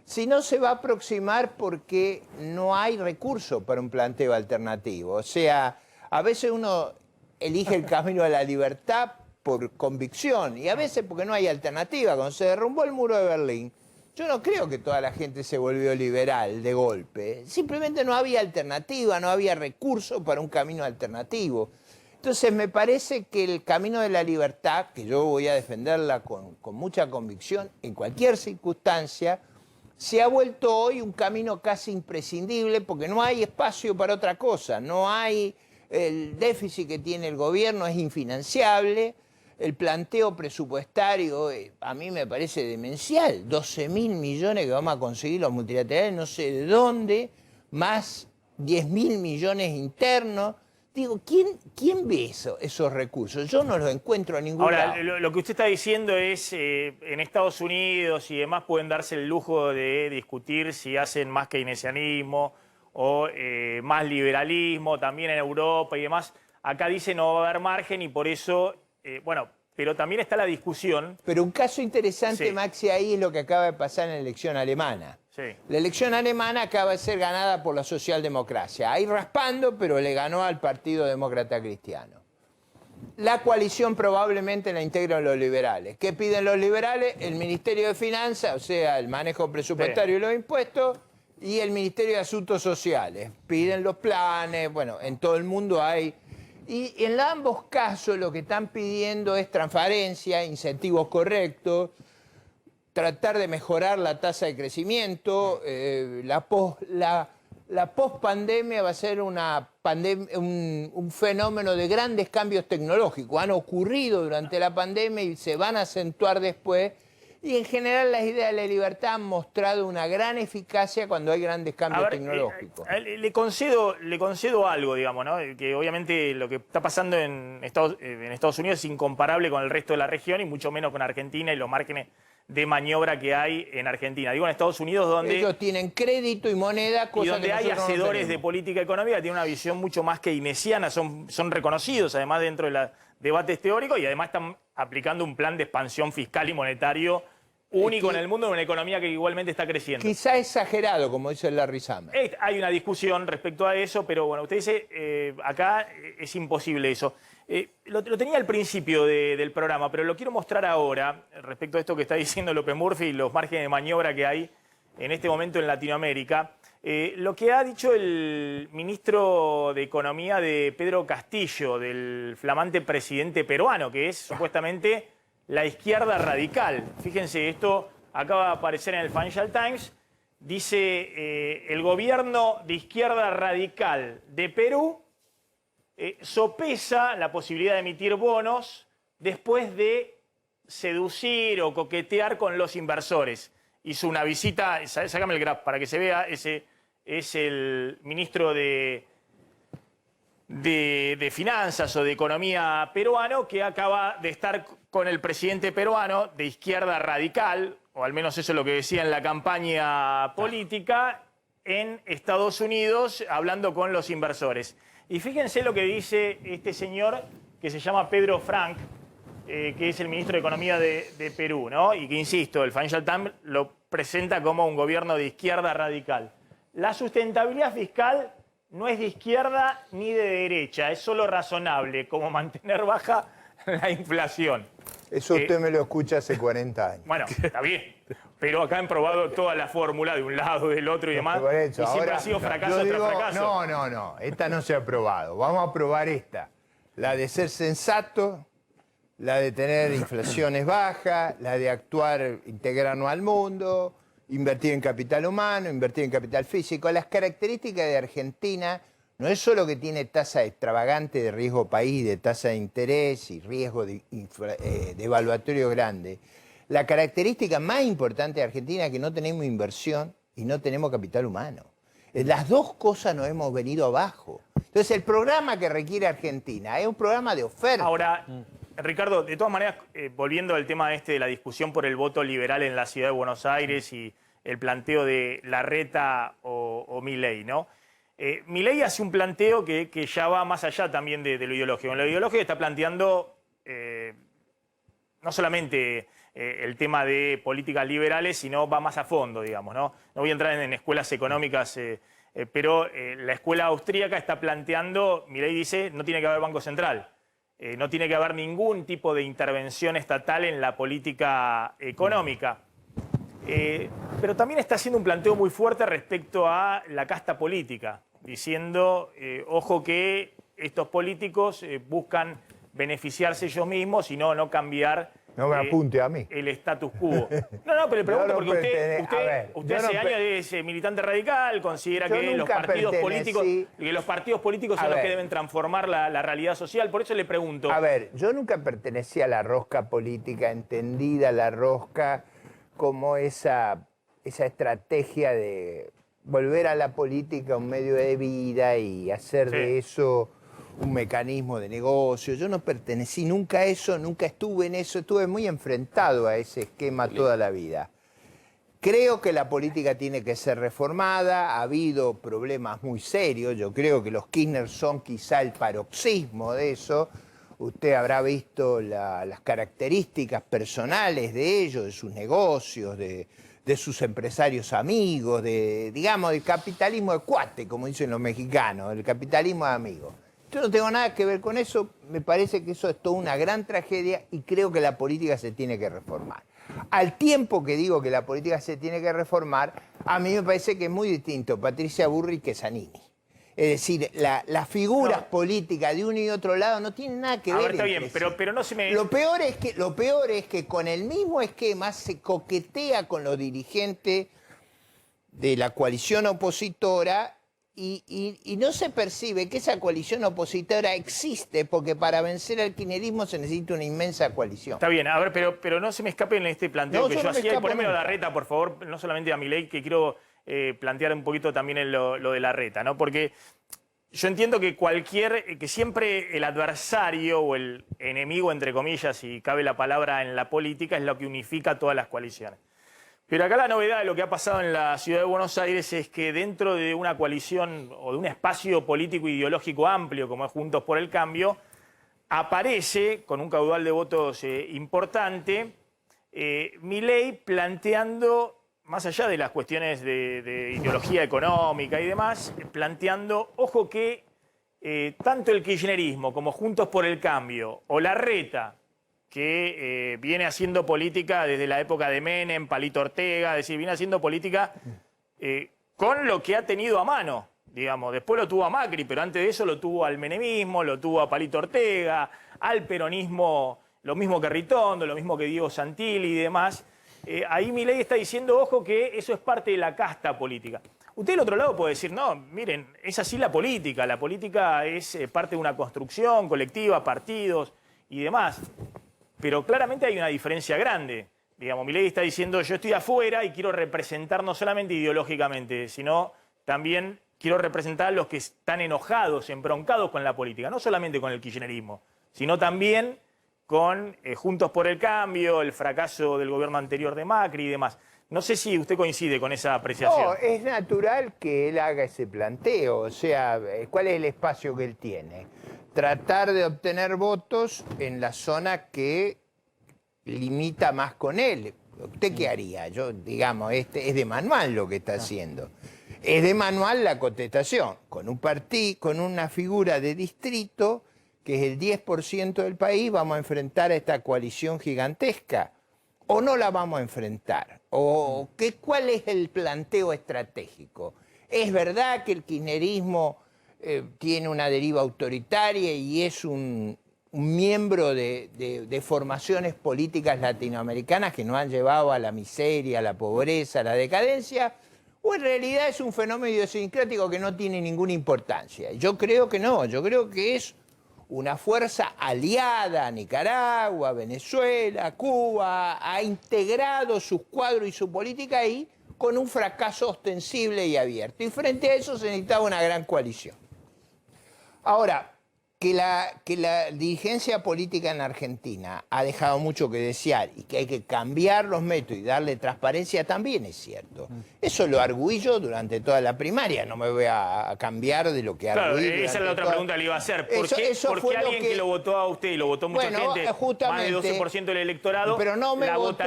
sino se va a aproximar porque no hay recurso para un planteo alternativo. O sea, a veces uno elige el camino de la libertad por convicción y a veces porque no hay alternativa. Cuando se derrumbó el muro de Berlín, yo no creo que toda la gente se volvió liberal de golpe. Simplemente no había alternativa, no había recurso para un camino alternativo. Entonces me parece que el camino de la libertad, que yo voy a defenderla con mucha convicción en cualquier circunstancia, se ha vuelto hoy un camino casi imprescindible porque no hay espacio para otra cosa. No hay, el déficit que tiene el gobierno es infinanciable. El planteo presupuestario a mí me parece demencial. 12.000 millones que vamos a conseguir los multilaterales, no sé de dónde, más 10.000 millones internos. Digo, ¿quién ve esos recursos? Yo no los encuentro a ningún lado. Ahora, lo que usted está diciendo es, en Estados Unidos y demás pueden darse el lujo de discutir si hacen más keynesianismo o más liberalismo, también en Europa y demás. Acá dice no va a haber margen y por eso... bueno, pero también está la discusión. Pero un caso interesante, sí, Maxi, ahí es lo que acaba de pasar en la elección alemana. Sí. La elección alemana acaba de ser ganada por la socialdemocracia. Ahí raspando, pero le ganó al Partido Demócrata Cristiano. La coalición probablemente la integran los liberales. ¿Qué piden los liberales? El Ministerio de Finanzas, o sea, el manejo presupuestario y los impuestos, y el Ministerio de Asuntos Sociales. Piden los planes, bueno, en todo el mundo hay... Y en ambos casos lo que están pidiendo es transparencia, incentivos correctos, tratar de mejorar la tasa de crecimiento. La post-pandemia va a ser un fenómeno de grandes cambios tecnológicos. Han ocurrido durante la pandemia y se van a acentuar después. Y en general las ideas de la libertad han mostrado una gran eficacia cuando hay grandes cambios tecnológicos. Le concedo algo, digamos, ¿no? Que obviamente lo que está pasando en Estados Unidos es incomparable con el resto de la región y mucho menos con Argentina y los márgenes de maniobra que hay en Argentina. Digo, en Estados Unidos donde... Ellos tienen crédito y moneda, y donde hay hacedores de política económica que tienen una visión mucho más keynesiana, son reconocidos además dentro de los debates teóricos y además están aplicando un plan de expansión fiscal y monetario único en el mundo, en una economía que igualmente está creciendo. Quizá exagerado, como dice Larry Summers. Hay una discusión respecto a eso, pero bueno, usted dice, acá es imposible eso. Lo tenía al principio del programa, pero lo quiero mostrar ahora, respecto a esto que está diciendo López Murphy y los márgenes de maniobra que hay en este momento en Latinoamérica. Lo que ha dicho el ministro de Economía de Pedro Castillo, del flamante presidente peruano, que es supuestamente la izquierda radical. Fíjense, esto acaba de aparecer en el Financial Times. Dice, el gobierno de izquierda radical de Perú sopesa la posibilidad de emitir bonos después de seducir o coquetear con los inversores. Hizo una visita, sácame el graph para que se vea, ese es el ministro de Finanzas o de Economía peruano que acaba de estar con el presidente peruano de izquierda radical, o al menos eso es lo que decía en la campaña política, en Estados Unidos, hablando con los inversores. Y fíjense lo que dice este señor que se llama Pedro Frank, que es el ministro de Economía de Perú, ¿no? Y que, insisto, el Financial Times lo presenta como un gobierno de izquierda radical. La sustentabilidad fiscal no es de izquierda ni de derecha, es solo razonable, como mantener baja la inflación. Eso usted me lo escucha hace 40 años. Bueno, está bien, pero acá han probado toda la fórmula de un lado, del otro y demás, y siempre ha sido fracaso tras fracaso. No, esta no se ha probado. Vamos a probar esta. La de ser sensato, la de tener inflaciones bajas, la de actuar, integrarnos al mundo, invertir en capital humano, invertir en capital físico. Las características de Argentina no es solo que tiene tasa extravagante de riesgo país, de tasa de interés y riesgo de evaluatorio grande. La característica más importante de Argentina es que no tenemos inversión y no tenemos capital humano. Las dos cosas nos hemos venido abajo. Entonces, el programa que requiere Argentina es un programa de oferta. Ahora, Ricardo, de todas maneras, volviendo al tema de la discusión por el voto liberal en la ciudad de Buenos Aires y el planteo de Larreta o Milei, ¿no? Milei hace un planteo que ya va más allá también de lo ideológico. En lo ideológico está planteando no solamente el tema de políticas liberales, sino va más a fondo, digamos, ¿no? No voy a entrar en escuelas económicas, pero la escuela austríaca está planteando, Milei dice, no tiene que haber Banco Central, no tiene que haber ningún tipo de intervención estatal en la política económica. Pero también está haciendo un planteo muy fuerte respecto a la casta política, diciendo, ojo que estos políticos buscan beneficiarse ellos mismos y no cambiar No me apunte a mí. el status quo. No, pero le pregunto porque usted hace años es militante radical, considera que los partidos políticos son los que deben transformar la realidad social, por eso le pregunto. A ver, yo nunca pertenecí a la rosca política, entendida la rosca como esa estrategia de volver a la política un medio de vida y hacer de eso un mecanismo de negocio. Yo no pertenecí nunca a eso, nunca estuve en eso, estuve muy enfrentado a ese esquema toda la vida. Creo que la política tiene que ser reformada, ha habido problemas muy serios, yo creo que los Kirchner son quizá el paroxismo de eso. Usted habrá visto las características personales de ellos, de sus negocios, de sus empresarios amigos, digamos, del capitalismo de cuate, como dicen los mexicanos, el capitalismo de amigos. Yo no tengo nada que ver con eso, me parece que eso es toda una gran tragedia y creo que la política se tiene que reformar. Al tiempo que digo que la política se tiene que reformar, a mí me parece que es muy distinto Patricia Bullrich que Zanini. Es decir, las figuras políticas de uno y otro lado no tienen nada que ver. Ahora está bien, pero no se me... Lo peor es que con el mismo esquema se coquetea con los dirigentes de la coalición opositora y no se percibe que esa coalición opositora existe porque para vencer al kirchnerismo se necesita una inmensa coalición. Está bien, a ver, pero no se me escape en este planteo que yo hacía. Y ponémelo a Larreta, por favor, no solamente a Milei, que quiero plantear un poquito también en lo de Larreta, ¿no? Porque yo entiendo que que siempre el adversario o el enemigo, entre comillas, si cabe la palabra en la política, es lo que unifica todas las coaliciones. Pero acá la novedad de lo que ha pasado en la ciudad de Buenos Aires es que dentro de una coalición o de un espacio político ideológico amplio como es Juntos por el Cambio, aparece con un caudal de votos importante Milei planteando, más allá de las cuestiones de ideología económica y demás, planteando, ojo que tanto el kirchnerismo como Juntos por el Cambio o Larreta, que viene haciendo política desde la época de Menem, Palito Ortega, es decir, viene haciendo política con lo que ha tenido a mano, digamos. Después lo tuvo a Macri, pero antes de eso lo tuvo al menemismo, lo tuvo a Palito Ortega, al peronismo, lo mismo que Ritondo, lo mismo que Diego Santilli y demás. Ahí Milei está diciendo, ojo, que eso es parte de la casta política. Usted del otro lado puede decir, no, miren, es así la política es parte de una construcción colectiva, partidos y demás. Pero claramente hay una diferencia grande. Digamos, Milei está diciendo, yo estoy afuera y quiero representar no solamente ideológicamente, sino también quiero representar a los que están enojados, embroncados con la política, no solamente con el kirchnerismo, sino también con Juntos por el Cambio, el fracaso del gobierno anterior de Macri y demás. No sé si usted coincide con esa apreciación. No, es natural que él haga ese planteo. O sea, ¿cuál es el espacio que él tiene? Tratar de obtener votos en la zona que limita más con él. ¿Usted qué haría? Yo, digamos, es de manual lo que está haciendo. Es de manual la contestación. Con un partido, con una figura de distrito, que es el 10% del país, vamos a enfrentar a esta coalición gigantesca. ¿O no la vamos a enfrentar? ¿O cuál es el planteo estratégico? ¿Es verdad que el kirchnerismo tiene una deriva autoritaria y es un miembro de formaciones políticas latinoamericanas que nos han llevado a la miseria, a la pobreza, a la decadencia? ¿O en realidad es un fenómeno idiosincrático que no tiene ninguna importancia? Yo creo que no, yo creo que es una fuerza aliada a Nicaragua, Venezuela, Cuba, ha integrado sus cuadros y su política ahí con un fracaso ostensible y abierto. Y frente a eso se necesitaba una gran coalición. Ahora, que la dirigencia política en Argentina ha dejado mucho que desear y que hay que cambiar los métodos y darle transparencia también es cierto. Eso lo arguí yo durante toda la primaria, no me voy a cambiar de lo que arguí. Claro, esa es la otra pregunta que le iba a hacer. ¿Por qué alguien que lo votó a usted y lo votó mucha gente, más del 12% del electorado, pero no me la votó,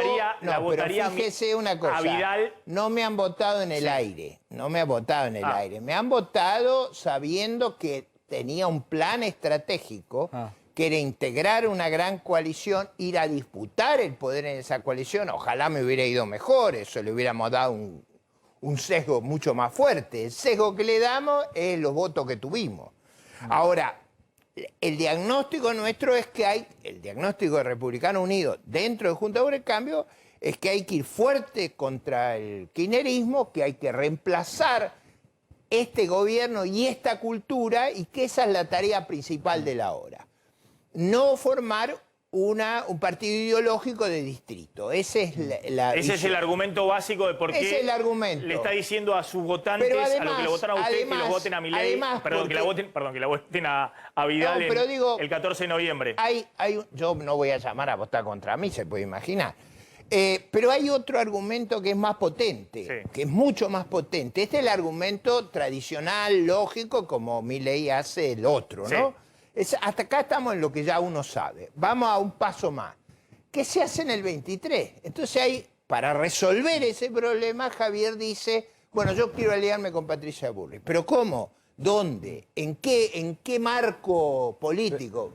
votaría pero fíjese una cosa, a Vidal? No me han votado en el aire, no me han votado en el aire. Me han votado sabiendo que tenía un plan estratégico que era integrar una gran coalición, ir a disputar el poder en esa coalición. Ojalá me hubiera ido mejor, eso le hubiéramos dado un sesgo mucho más fuerte. El sesgo que le damos es los votos que tuvimos. Ahora, el diagnóstico nuestro es que el diagnóstico de Republicano Unido dentro de Juntos por el Cambio es que hay que ir fuerte contra el kirchnerismo, que hay que reemplazar este gobierno y esta cultura, y que esa es la tarea principal de la hora. No formar un partido ideológico de distrito. Ese es el argumento básico de por qué le está diciendo a sus votantes, además, a los que lo votaron a usted, que los voten a Milei, que la voten a Vidal el 14 de noviembre. Yo no voy a llamar a votar contra mí, se puede imaginar. Pero hay otro argumento que es más potente, que es mucho más potente. Este es el argumento tradicional, lógico, como Milei hace el otro, ¿no? Hasta acá estamos en lo que ya uno sabe. Vamos a un paso más. ¿Qué se hace en el 23? Entonces para resolver ese problema, Javier dice, bueno, yo quiero aliarme con Patricia Bullrich. ¿Pero cómo? ¿Dónde? ¿En qué marco político?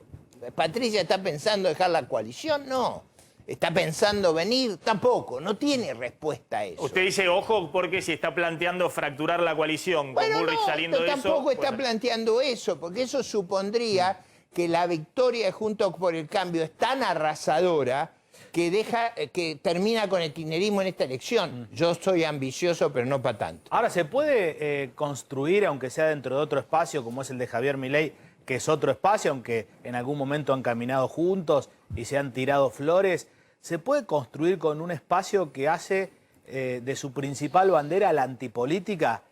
¿Patricia está pensando dejar la coalición? No. ¿Está pensando venir? Tampoco, no tiene respuesta a eso. Usted dice, ojo, porque si está planteando fracturar la coalición con Bullrich saliendo de eso... tampoco está planteando eso, porque eso supondría que la victoria de Juntos por el Cambio es tan arrasadora que termina con el kirchnerismo en esta elección. Yo soy ambicioso, pero no para tanto. Ahora, ¿se puede construir, aunque sea dentro de otro espacio, como es el de Javier Milei, que es otro espacio, aunque en algún momento han caminado juntos y se han tirado flores, se puede construir con un espacio que hace de su principal bandera la antipolítica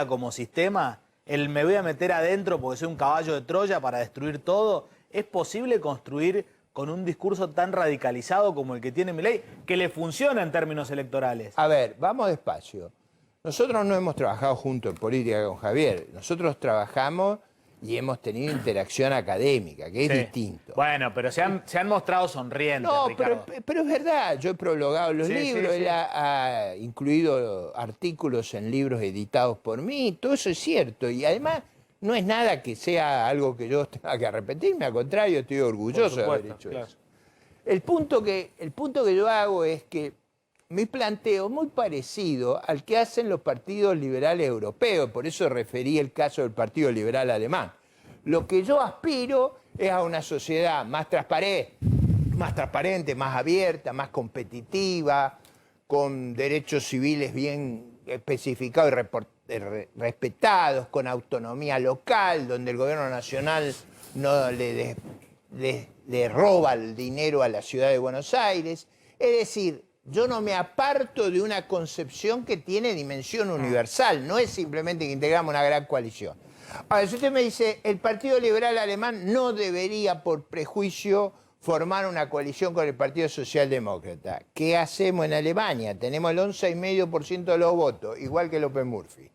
como sistema, el me voy a meter adentro porque soy un caballo de Troya para destruir todo? ¿Es posible construir con un discurso tan radicalizado como el que tiene Milei, que le funciona en términos electorales? A ver, vamos despacio. Nosotros no hemos trabajado juntos en política con Javier, nosotros trabajamos y hemos tenido interacción académica, que es distinto. Bueno, pero se han mostrado sonrientes, Ricardo. pero es verdad, yo he prologado los libros, él ha incluido artículos en libros editados por mí, todo eso es cierto, y además no es nada que sea algo que yo tenga que arrepentirme, al contrario, estoy orgulloso de haber hecho eso. El punto que yo hago es que mi planteo es muy parecido al que hacen los partidos liberales europeos, por eso referí el caso del Partido Liberal Alemán. Lo que yo aspiro es a una sociedad más transparente, más abierta, más competitiva, con derechos civiles bien especificados y respetados, con autonomía local, donde el gobierno nacional no le roba el dinero a la ciudad de Buenos Aires. Es decir, yo no me aparto de una concepción que tiene dimensión universal, no es simplemente que integramos una gran coalición. Ahora, si usted me dice, el Partido Liberal Alemán no debería, por prejuicio, formar una coalición con el Partido Socialdemócrata. ¿Qué hacemos en Alemania? Tenemos el 11,5% de los votos, igual que López Murphy.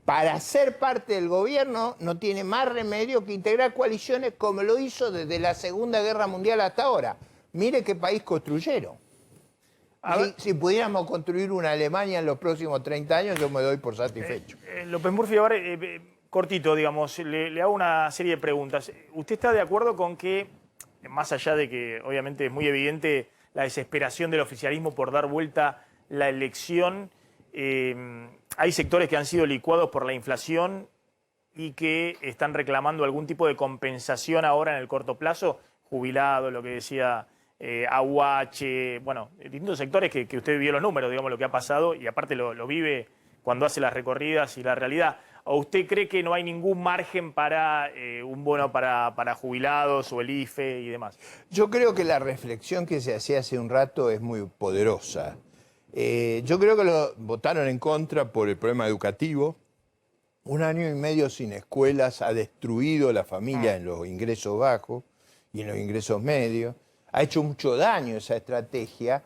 Para ser parte del gobierno no tiene más remedio que integrar coaliciones como lo hizo desde la Segunda Guerra Mundial hasta ahora. Mire qué país construyeron. Si pudiéramos construir una Alemania en los próximos 30 años, yo me doy por satisfecho. López Murphy, ahora, cortito, digamos, le hago una serie de preguntas. ¿Usted está de acuerdo con que, más allá de que obviamente es muy evidente la desesperación del oficialismo por dar vuelta la elección, hay sectores que han sido licuados por la inflación y que están reclamando algún tipo de compensación ahora en el corto plazo? Jubilados, lo que decía Aguache, bueno, distintos sectores que usted vio los números, digamos, lo que ha pasado, y aparte lo vive cuando hace las recorridas y la realidad. ¿O usted cree que no hay ningún margen para un bono para jubilados o el IFE y demás? Yo creo que la reflexión que se hacía hace un rato es muy poderosa. Yo creo que lo votaron en contra por el problema educativo Un año y medio sin escuelas ha destruido la familia en los ingresos bajos y en los ingresos medios. Ha hecho mucho daño esa estrategia.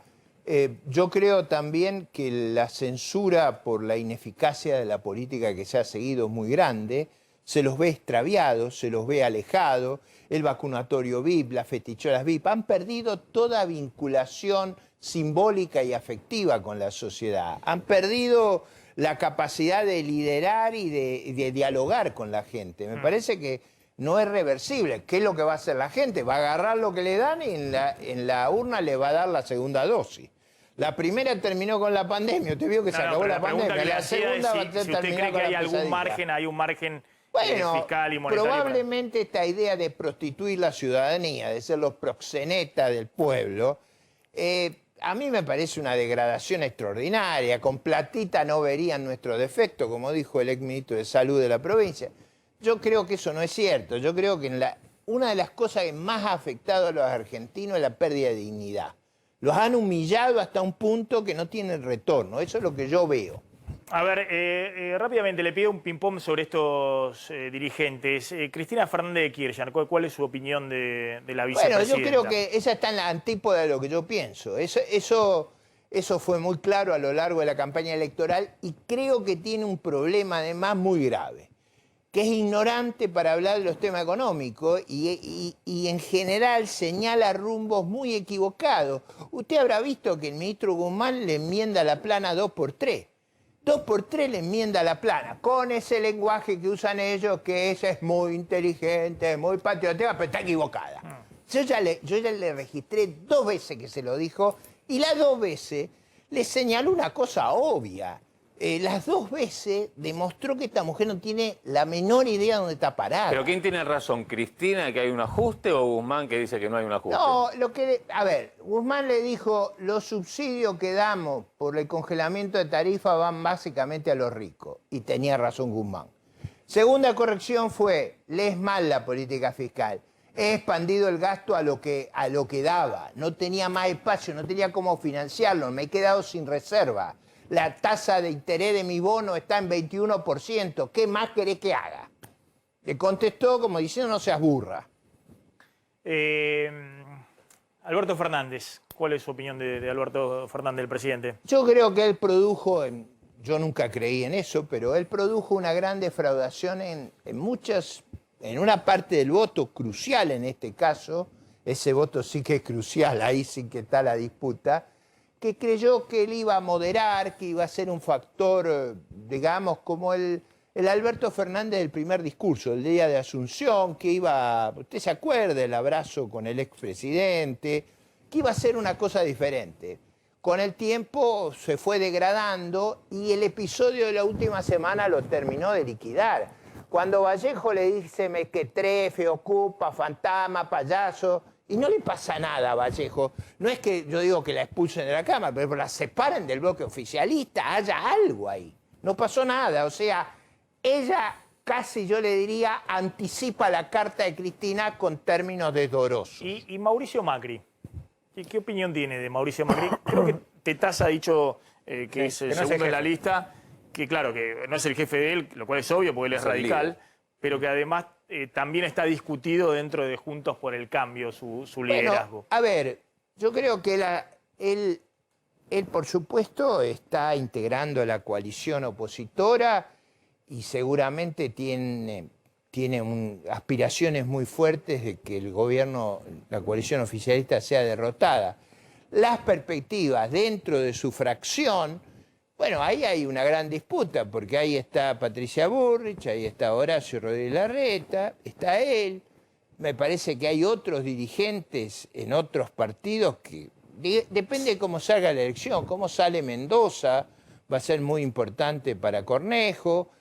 Yo creo también que la censura por la ineficacia de la política que se ha seguido es muy grande. Se los ve extraviados, se los ve alejados. El vacunatorio VIP, las fetichoras VIP, han perdido toda vinculación simbólica y afectiva con la sociedad. Han perdido la capacidad de liderar y de dialogar con la gente. Me parece que no es reversible. ¿Qué es lo que va a hacer la gente? Va a agarrar lo que le dan y en la urna le va a dar la segunda dosis. La primera terminó con la pandemia. Usted vio que se acabó la pandemia. La segunda va a terminar con la pesadilla. Si usted cree que hay algún margen fiscal y monetario. Probablemente esta idea de prostituir la ciudadanía, de ser los proxenetas del pueblo, a mí me parece una degradación extraordinaria. Con platita no verían nuestro defecto, como dijo el exministro de Salud de la provincia. Yo creo que eso no es cierto. Yo creo que una de las cosas que más ha afectado a los argentinos es la pérdida de dignidad. Los han humillado hasta un punto que no tienen retorno. Eso es lo que yo veo. A ver, rápidamente le pido un ping-pong sobre estos dirigentes. Cristina Fernández de Kirchner, ¿cuál es su opinión de la vicepresidenta? Bueno, yo creo que esa está en la antípoda de lo que yo pienso. Eso fue muy claro a lo largo de la campaña electoral y creo que tiene un problema además muy grave, que es ignorante para hablar de los temas económicos y en general señala rumbos muy equivocados. Usted habrá visto que el ministro Guzmán le enmienda la plana 2x3. 2x3 le enmienda la plana, con ese lenguaje que usan ellos, que esa es muy inteligente, muy patriótica, pero está equivocada. Yo ya le registré 2 veces que se lo dijo, y las 2 veces le señaló una cosa obvia. Las 2 veces demostró que esta mujer no tiene la menor idea de dónde está parada. ¿Pero quién tiene razón? ¿Cristina que hay un ajuste o Guzmán que dice que no hay un ajuste? No, a ver, Guzmán le dijo, los subsidios que damos por el congelamiento de tarifa van básicamente a los ricos. Y tenía razón Guzmán. Segunda corrección fue, lees mal la política fiscal. He expandido el gasto a lo que daba. No tenía más espacio, no tenía cómo financiarlo. Me he quedado sin reserva. La tasa de interés de mi bono está en 21%. ¿Qué más querés que haga? Le contestó como diciendo, no seas burra. Alberto Fernández, ¿cuál es su opinión de Alberto Fernández, el presidente? Yo creo que él produjo, yo nunca creí en eso, pero él produjo una gran defraudación en una parte del voto crucial en este caso. Ese voto sí que es crucial, ahí sí que está la disputa, que creyó que él iba a moderar, que iba a ser un factor, digamos, como el Alberto Fernández del primer discurso, el día de Asunción, que usted se acuerda, el abrazo con el expresidente, que iba a ser una cosa diferente. Con el tiempo se fue degradando y el episodio de la última semana lo terminó de liquidar. Cuando Vallejo le dice mequetrefe, ocupa, fantasma, payaso, y no le pasa nada a Vallejo. No es que yo digo que la expulsen de la Cámara, pero la separen del bloque oficialista, haya algo ahí. No pasó nada, o sea, ella casi, yo le diría, anticipa la carta de Cristina con términos desdorosos. ¿Y Mauricio Macri? ¿Qué opinión tiene de Mauricio Macri? Creo que Tetaz ha dicho que es el segundo en la lista, que claro, que no es el jefe de él, lo cual es obvio porque él es radical, pero que además también está discutido dentro de Juntos por el Cambio su liderazgo. A ver, yo creo que él, por supuesto, está integrando la coalición opositora y seguramente tiene aspiraciones muy fuertes de que el gobierno, la coalición oficialista, sea derrotada. Las perspectivas dentro de su fracción, bueno, ahí hay una gran disputa, porque ahí está Patricia Bullrich, ahí está Horacio Rodríguez Larreta, está él. Me parece que hay otros dirigentes en otros partidos que depende de cómo salga la elección, cómo sale Mendoza, va a ser muy importante para Cornejo.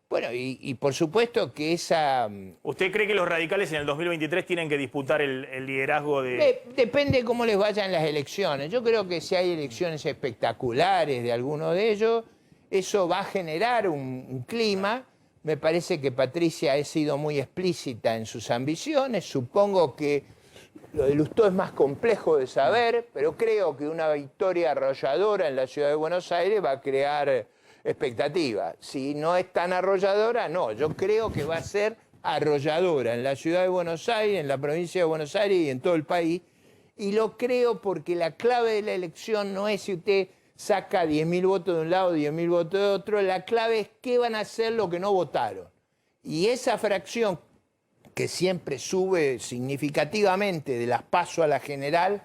Bueno, y por supuesto que esa... ¿Usted cree que los radicales en el 2023 tienen que disputar el liderazgo de...? Depende de cómo les vayan las elecciones. Yo creo que si hay elecciones espectaculares de alguno de ellos, eso va a generar un clima. Me parece que Patricia ha sido muy explícita en sus ambiciones. Supongo que lo de Lustó es más complejo de saber, pero creo que una victoria arrolladora en la ciudad de Buenos Aires va a crear expectativa. Si no es tan arrolladora, no. Yo creo que va a ser arrolladora en la ciudad de Buenos Aires, en la provincia de Buenos Aires y en todo el país. Y lo creo porque la clave de la elección no es si usted saca 10.000 votos de un lado, 10.000 votos de otro. La clave es qué van a hacer los que no votaron. Y esa fracción que siempre sube significativamente de las PASO a la general,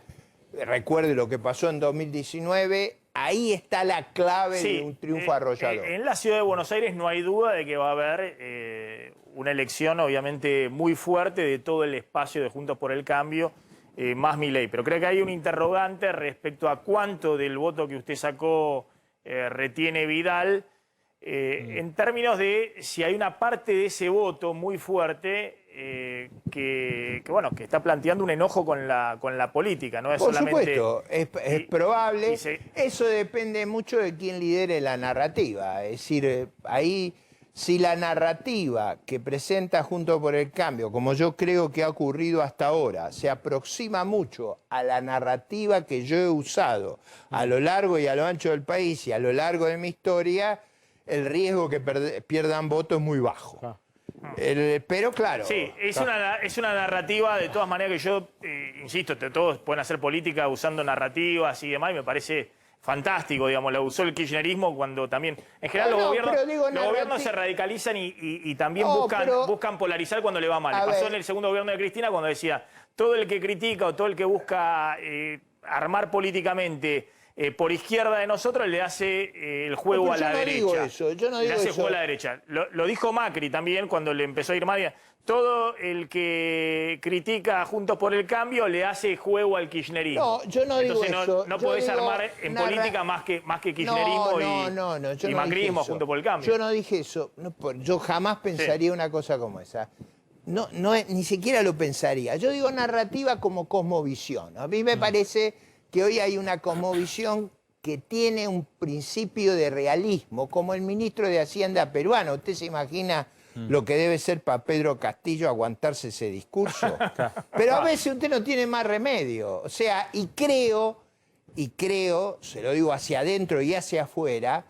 recuerde lo que pasó en 2019, ahí está la clave de un triunfo arrollador. En la ciudad de Buenos Aires no hay duda de que va a haber una elección obviamente muy fuerte de todo el espacio de Juntos por el Cambio, más Milei. Pero creo que hay un interrogante respecto a cuánto del voto que usted sacó retiene Vidal, en términos de si hay una parte de ese voto muy fuerte que está planteando un enojo con la política, ¿no? Es Por solamente, supuesto, es probable. Eso depende mucho de quién lidere la narrativa. Es decir, ahí, si la narrativa que presenta Juntos por el Cambio, como yo creo que ha ocurrido hasta ahora, se aproxima mucho a la narrativa que yo he usado a lo largo y a lo ancho del país y a lo largo de mi historia, el riesgo que pierdan votos es muy bajo. Pero claro. Sí, es una narrativa, de todas maneras, que yo, insisto, todos pueden hacer política usando narrativas y demás, y me parece fantástico, digamos, la usó el kirchnerismo cuando también, en general los gobiernos se radicalizan y también buscan polarizar cuando le va mal. Pasó en el segundo gobierno de Cristina cuando decía, todo el que critica o todo el que busca armar políticamente por izquierda de nosotros le hace el juego a la derecha. Yo no digo le hace eso. juego a la derecha. Lo dijo Macri también cuando le empezó a ir mal. Todo el que critica a Juntos por el Cambio le hace juego al kirchnerismo. No, yo no digo Entonces eso. no podés armar en política más que kirchnerismo y macrismo Juntos por el Cambio. Yo no dije eso. Yo jamás pensaría una cosa como esa. Ni siquiera lo pensaría. Yo digo narrativa como cosmovisión. A mí me parece que hoy hay una cosmovisión que tiene un principio de realismo, como el ministro de Hacienda peruano. ¿Usted se imagina lo que debe ser para Pedro Castillo aguantarse ese discurso? Pero a veces usted no tiene más remedio. O sea, y creo, se lo digo hacia adentro y hacia afuera,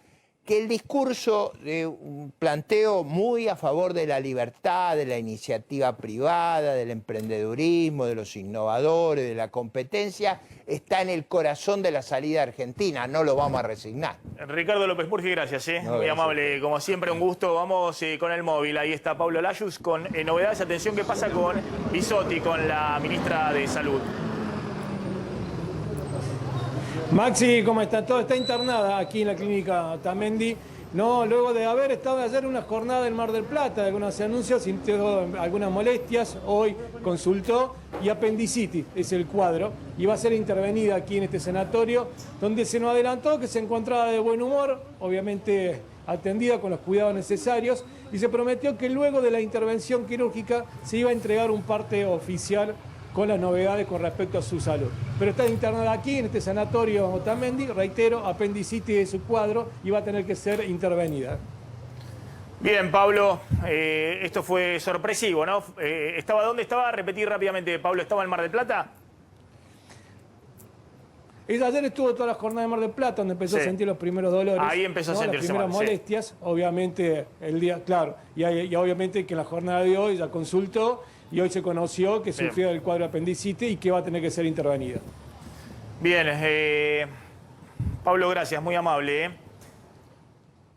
que el discurso de un planteo muy a favor de la libertad, de la iniciativa privada, del emprendedurismo, de los innovadores, de la competencia, está en el corazón de la salida argentina. No lo vamos a resignar. Ricardo López Murphy, gracias. Muy gracias. amable, como siempre, un gusto. Vamos con el móvil. Ahí está Pablo Layuz con novedades. Atención, ¿qué pasa con Bisotti, con la ministra de Salud? Maxi, ¿cómo está? Todo está internada aquí en la clínica Tamendi. No, luego de haber estado ayer en una jornada en Mar del Plata, de algunos anuncios, sintió algunas molestias, hoy consultó y apendicitis es el cuadro y va a ser intervenida aquí en este sanatorio, donde se nos adelantó que se encontraba de buen humor, obviamente atendida con los cuidados necesarios, y se prometió que luego de la intervención quirúrgica se iba a entregar un parte oficial con las novedades con respecto a su salud. Pero está internada aquí, en este sanatorio Otamendi, reitero, apendicitis de su cuadro y va a tener que ser intervenida. Bien, Pablo, esto fue sorpresivo, ¿no? ¿Dónde estaba? Repetir rápidamente, Pablo, ¿estaba en Mar del Plata? Ayer estuvo toda la jornada de Mar del Plata, donde empezó a sentir los primeros dolores. Ahí empezó a sentirse las primeras molestias, obviamente, el día, claro, y obviamente que en la jornada de hoy ya consultó, y hoy se conoció que sufrió del cuadro apendicitis y que va a tener que ser intervenida. Bien, Pablo, gracias, muy amable.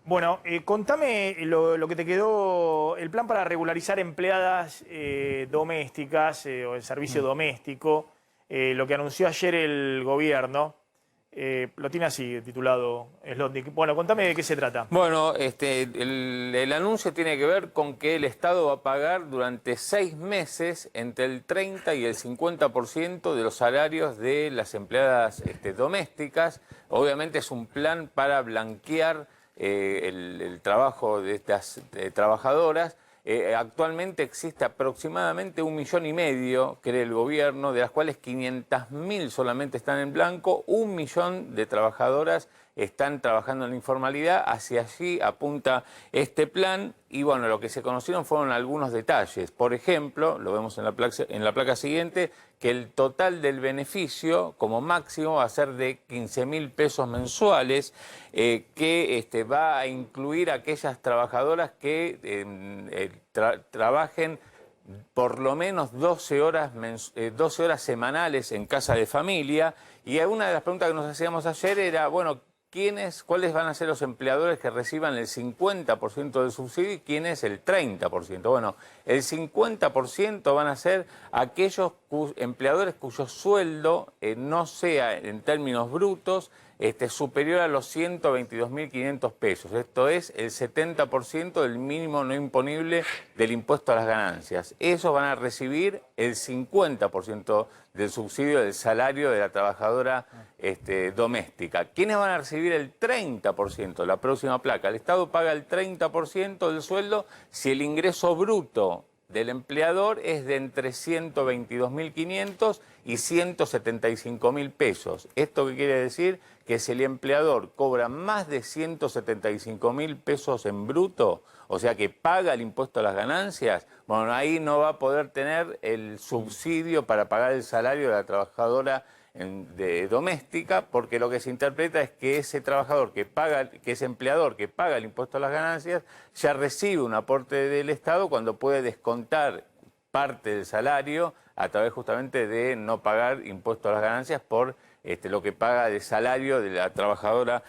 Bueno, contame lo que te quedó, el plan para regularizar empleadas domésticas o el servicio doméstico, lo que anunció ayer el gobierno. Lo tiene así titulado Slotnick. Bueno, contame de qué se trata. Bueno, el anuncio tiene que ver con que el Estado va a pagar durante 6 meses entre el 30 y el 50% de los salarios de las empleadas domésticas. Obviamente es un plan para blanquear el trabajo de estas trabajadoras. Actualmente existe aproximadamente 1,5 millones, cree el gobierno, de las cuales 500.000 solamente están en blanco, 1 millón de trabajadoras están trabajando en la informalidad. Hacia allí apunta este plan y bueno, lo que se conocieron fueron algunos detalles. Por ejemplo, lo vemos en la placa siguiente, que el total del beneficio como máximo va a ser de 15.000 pesos mensuales, que va a incluir a aquellas trabajadoras que trabajen por lo menos 12 horas semanales en casa de familia. Y una de las preguntas que nos hacíamos ayer era, bueno, ¿cuáles van a ser los empleadores que reciban el 50% del subsidio y quiénes el 30%? Bueno, el 50% van a ser aquellos empleadores cuyo sueldo no sea en términos brutos superior a los 122.500 pesos. Esto es el 70% del mínimo no imponible del impuesto a las ganancias. Esos van a recibir el 50% del subsidio del salario de la trabajadora doméstica. ¿Quiénes van a recibir el 30%? La próxima placa. El Estado paga el 30% del sueldo si el ingreso bruto del empleador es de entre 122.500 y 175.000 pesos. ¿Esto qué quiere decir? Que si el empleador cobra más de 175.000 pesos en bruto, o sea que paga el impuesto a las ganancias, bueno, ahí no va a poder tener el subsidio para pagar el salario de la trabajadora doméstica, porque lo que se interpreta es que ese trabajador ese empleador que paga el impuesto a las ganancias ya recibe un aporte del Estado cuando puede descontar parte del salario a través justamente de no pagar impuesto a las ganancias por lo que paga de salario de la trabajadora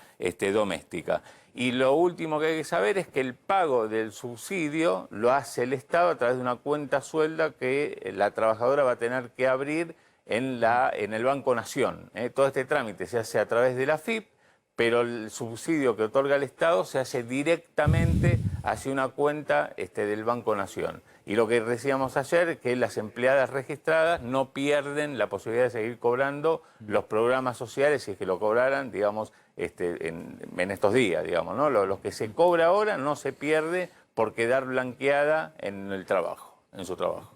doméstica. Y lo último que hay que saber es que el pago del subsidio lo hace el Estado a través de una cuenta suelda que la trabajadora va a tener que abrir en el Banco Nación. Todo este trámite se hace a través de la AFIP, pero el subsidio que otorga el Estado se hace directamente hacia una cuenta del Banco Nación. Y lo que decíamos ayer es que las empleadas registradas no pierden la posibilidad de seguir cobrando los programas sociales si es que lo cobraran, digamos, en estos días, digamos, ¿no? Lo que se cobra ahora no se pierde por quedar blanqueada en el trabajo, en su trabajo.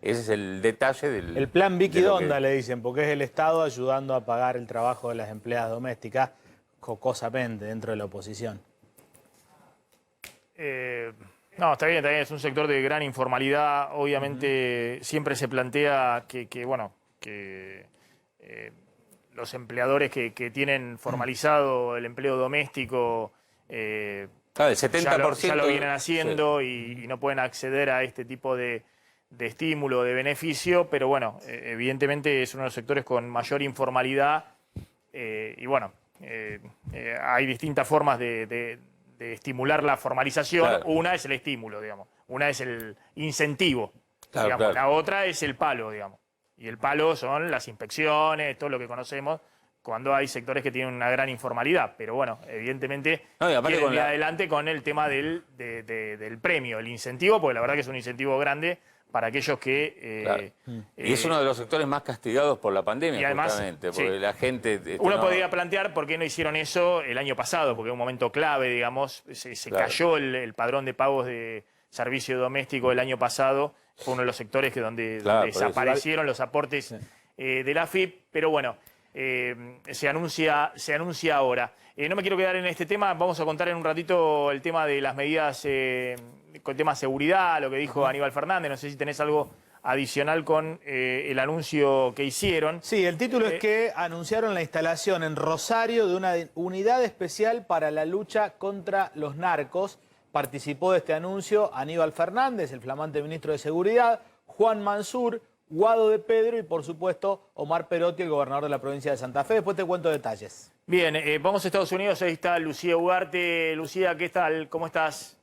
Ese es el detalle del... El plan Vicky Donda le dicen, porque es el Estado ayudando a pagar el trabajo de las empleadas domésticas, jocosamente, dentro de la oposición. No, está bien, es un sector de gran informalidad. Obviamente siempre se plantea que los empleadores que tienen formalizado el empleo doméstico el 70% ya lo vienen haciendo, sí. y no pueden acceder a este tipo de estímulo, de beneficio, pero bueno, evidentemente es uno de los sectores con mayor informalidad y bueno, hay distintas formas de estimular la formalización. Claro. Una es el estímulo, digamos, una es el incentivo, claro, digamos. Claro. La otra es el palo, digamos, y el palo son las inspecciones, todo lo que conocemos cuando hay sectores que tienen una gran informalidad, pero bueno, evidentemente quieren ir adelante con el tema del premio, el incentivo, porque la verdad que es un incentivo grande para aquellos que... Claro. Y es uno de los sectores más castigados por la pandemia, y además, justamente, porque la gente... Uno podría plantear por qué no hicieron eso el año pasado, porque es un momento clave, digamos, se cayó el padrón de pagos de servicio doméstico el año pasado, fue uno de los sectores donde desaparecieron los aportes de la AFIP, pero bueno, se anuncia ahora. No me quiero quedar en este tema, vamos a contar en un ratito el tema de las medidas con el tema seguridad, lo que dijo Aníbal Fernández, no sé si tenés algo adicional con el anuncio que hicieron. Sí, el título es que anunciaron la instalación en Rosario de una unidad especial para la lucha contra los narcos. Participó de este anuncio Aníbal Fernández, el flamante ministro de Seguridad, Juan Mansur, Guado de Pedro y, por supuesto, Omar Perotti, el gobernador de la provincia de Santa Fe. Después te cuento detalles. Bien, vamos a Estados Unidos, ahí está Lucía Ugarte. Lucía, ¿qué tal? ¿Cómo estás?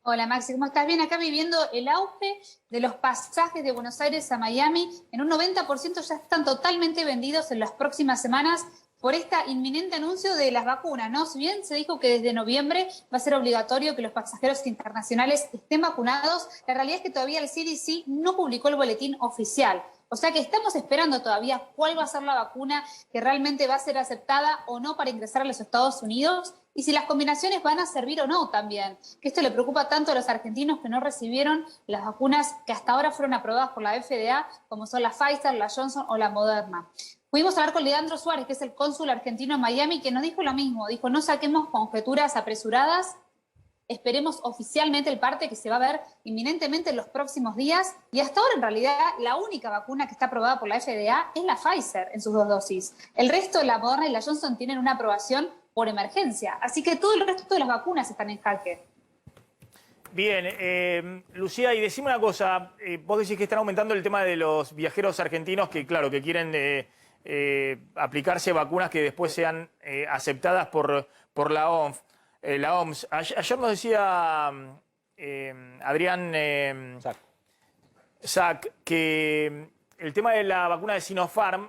Hola Maxi, ¿cómo estás? Bien, acá viviendo el auge de los pasajes de Buenos Aires a Miami. En un 90% ya están totalmente vendidos en las próximas semanas por este inminente anuncio de las vacunas, ¿no? Si bien se dijo que desde noviembre va a ser obligatorio que los pasajeros internacionales estén vacunados, la realidad es que todavía el CDC no publicó el boletín oficial. O sea que estamos esperando todavía cuál va a ser la vacuna que realmente va a ser aceptada o no para ingresar a los Estados Unidos y si las combinaciones van a servir o no también. Que esto le preocupa tanto a los argentinos que no recibieron las vacunas que hasta ahora fueron aprobadas por la FDA, como son la Pfizer, la Johnson o la Moderna. Pudimos hablar con Leandro Suárez, que es el cónsul argentino en Miami, que nos dijo lo mismo. Dijo, no saquemos conjeturas apresuradas, esperemos oficialmente el parte que se va a ver inminentemente en los próximos días. Y hasta ahora, en realidad, la única vacuna que está aprobada por la FDA es la Pfizer en sus 2 dosis. El resto, la Moderna y la Johnson, tienen una aprobación por emergencia. Así que todo el resto de las vacunas están en jaque. Bien, Lucía, y decime una cosa. Vos decís que están aumentando el tema de los viajeros argentinos que, claro, que quieren aplicarse vacunas que después sean aceptadas por la OMS. Ayer nos decía Adrián Sack que el tema de la vacuna de Sinopharm,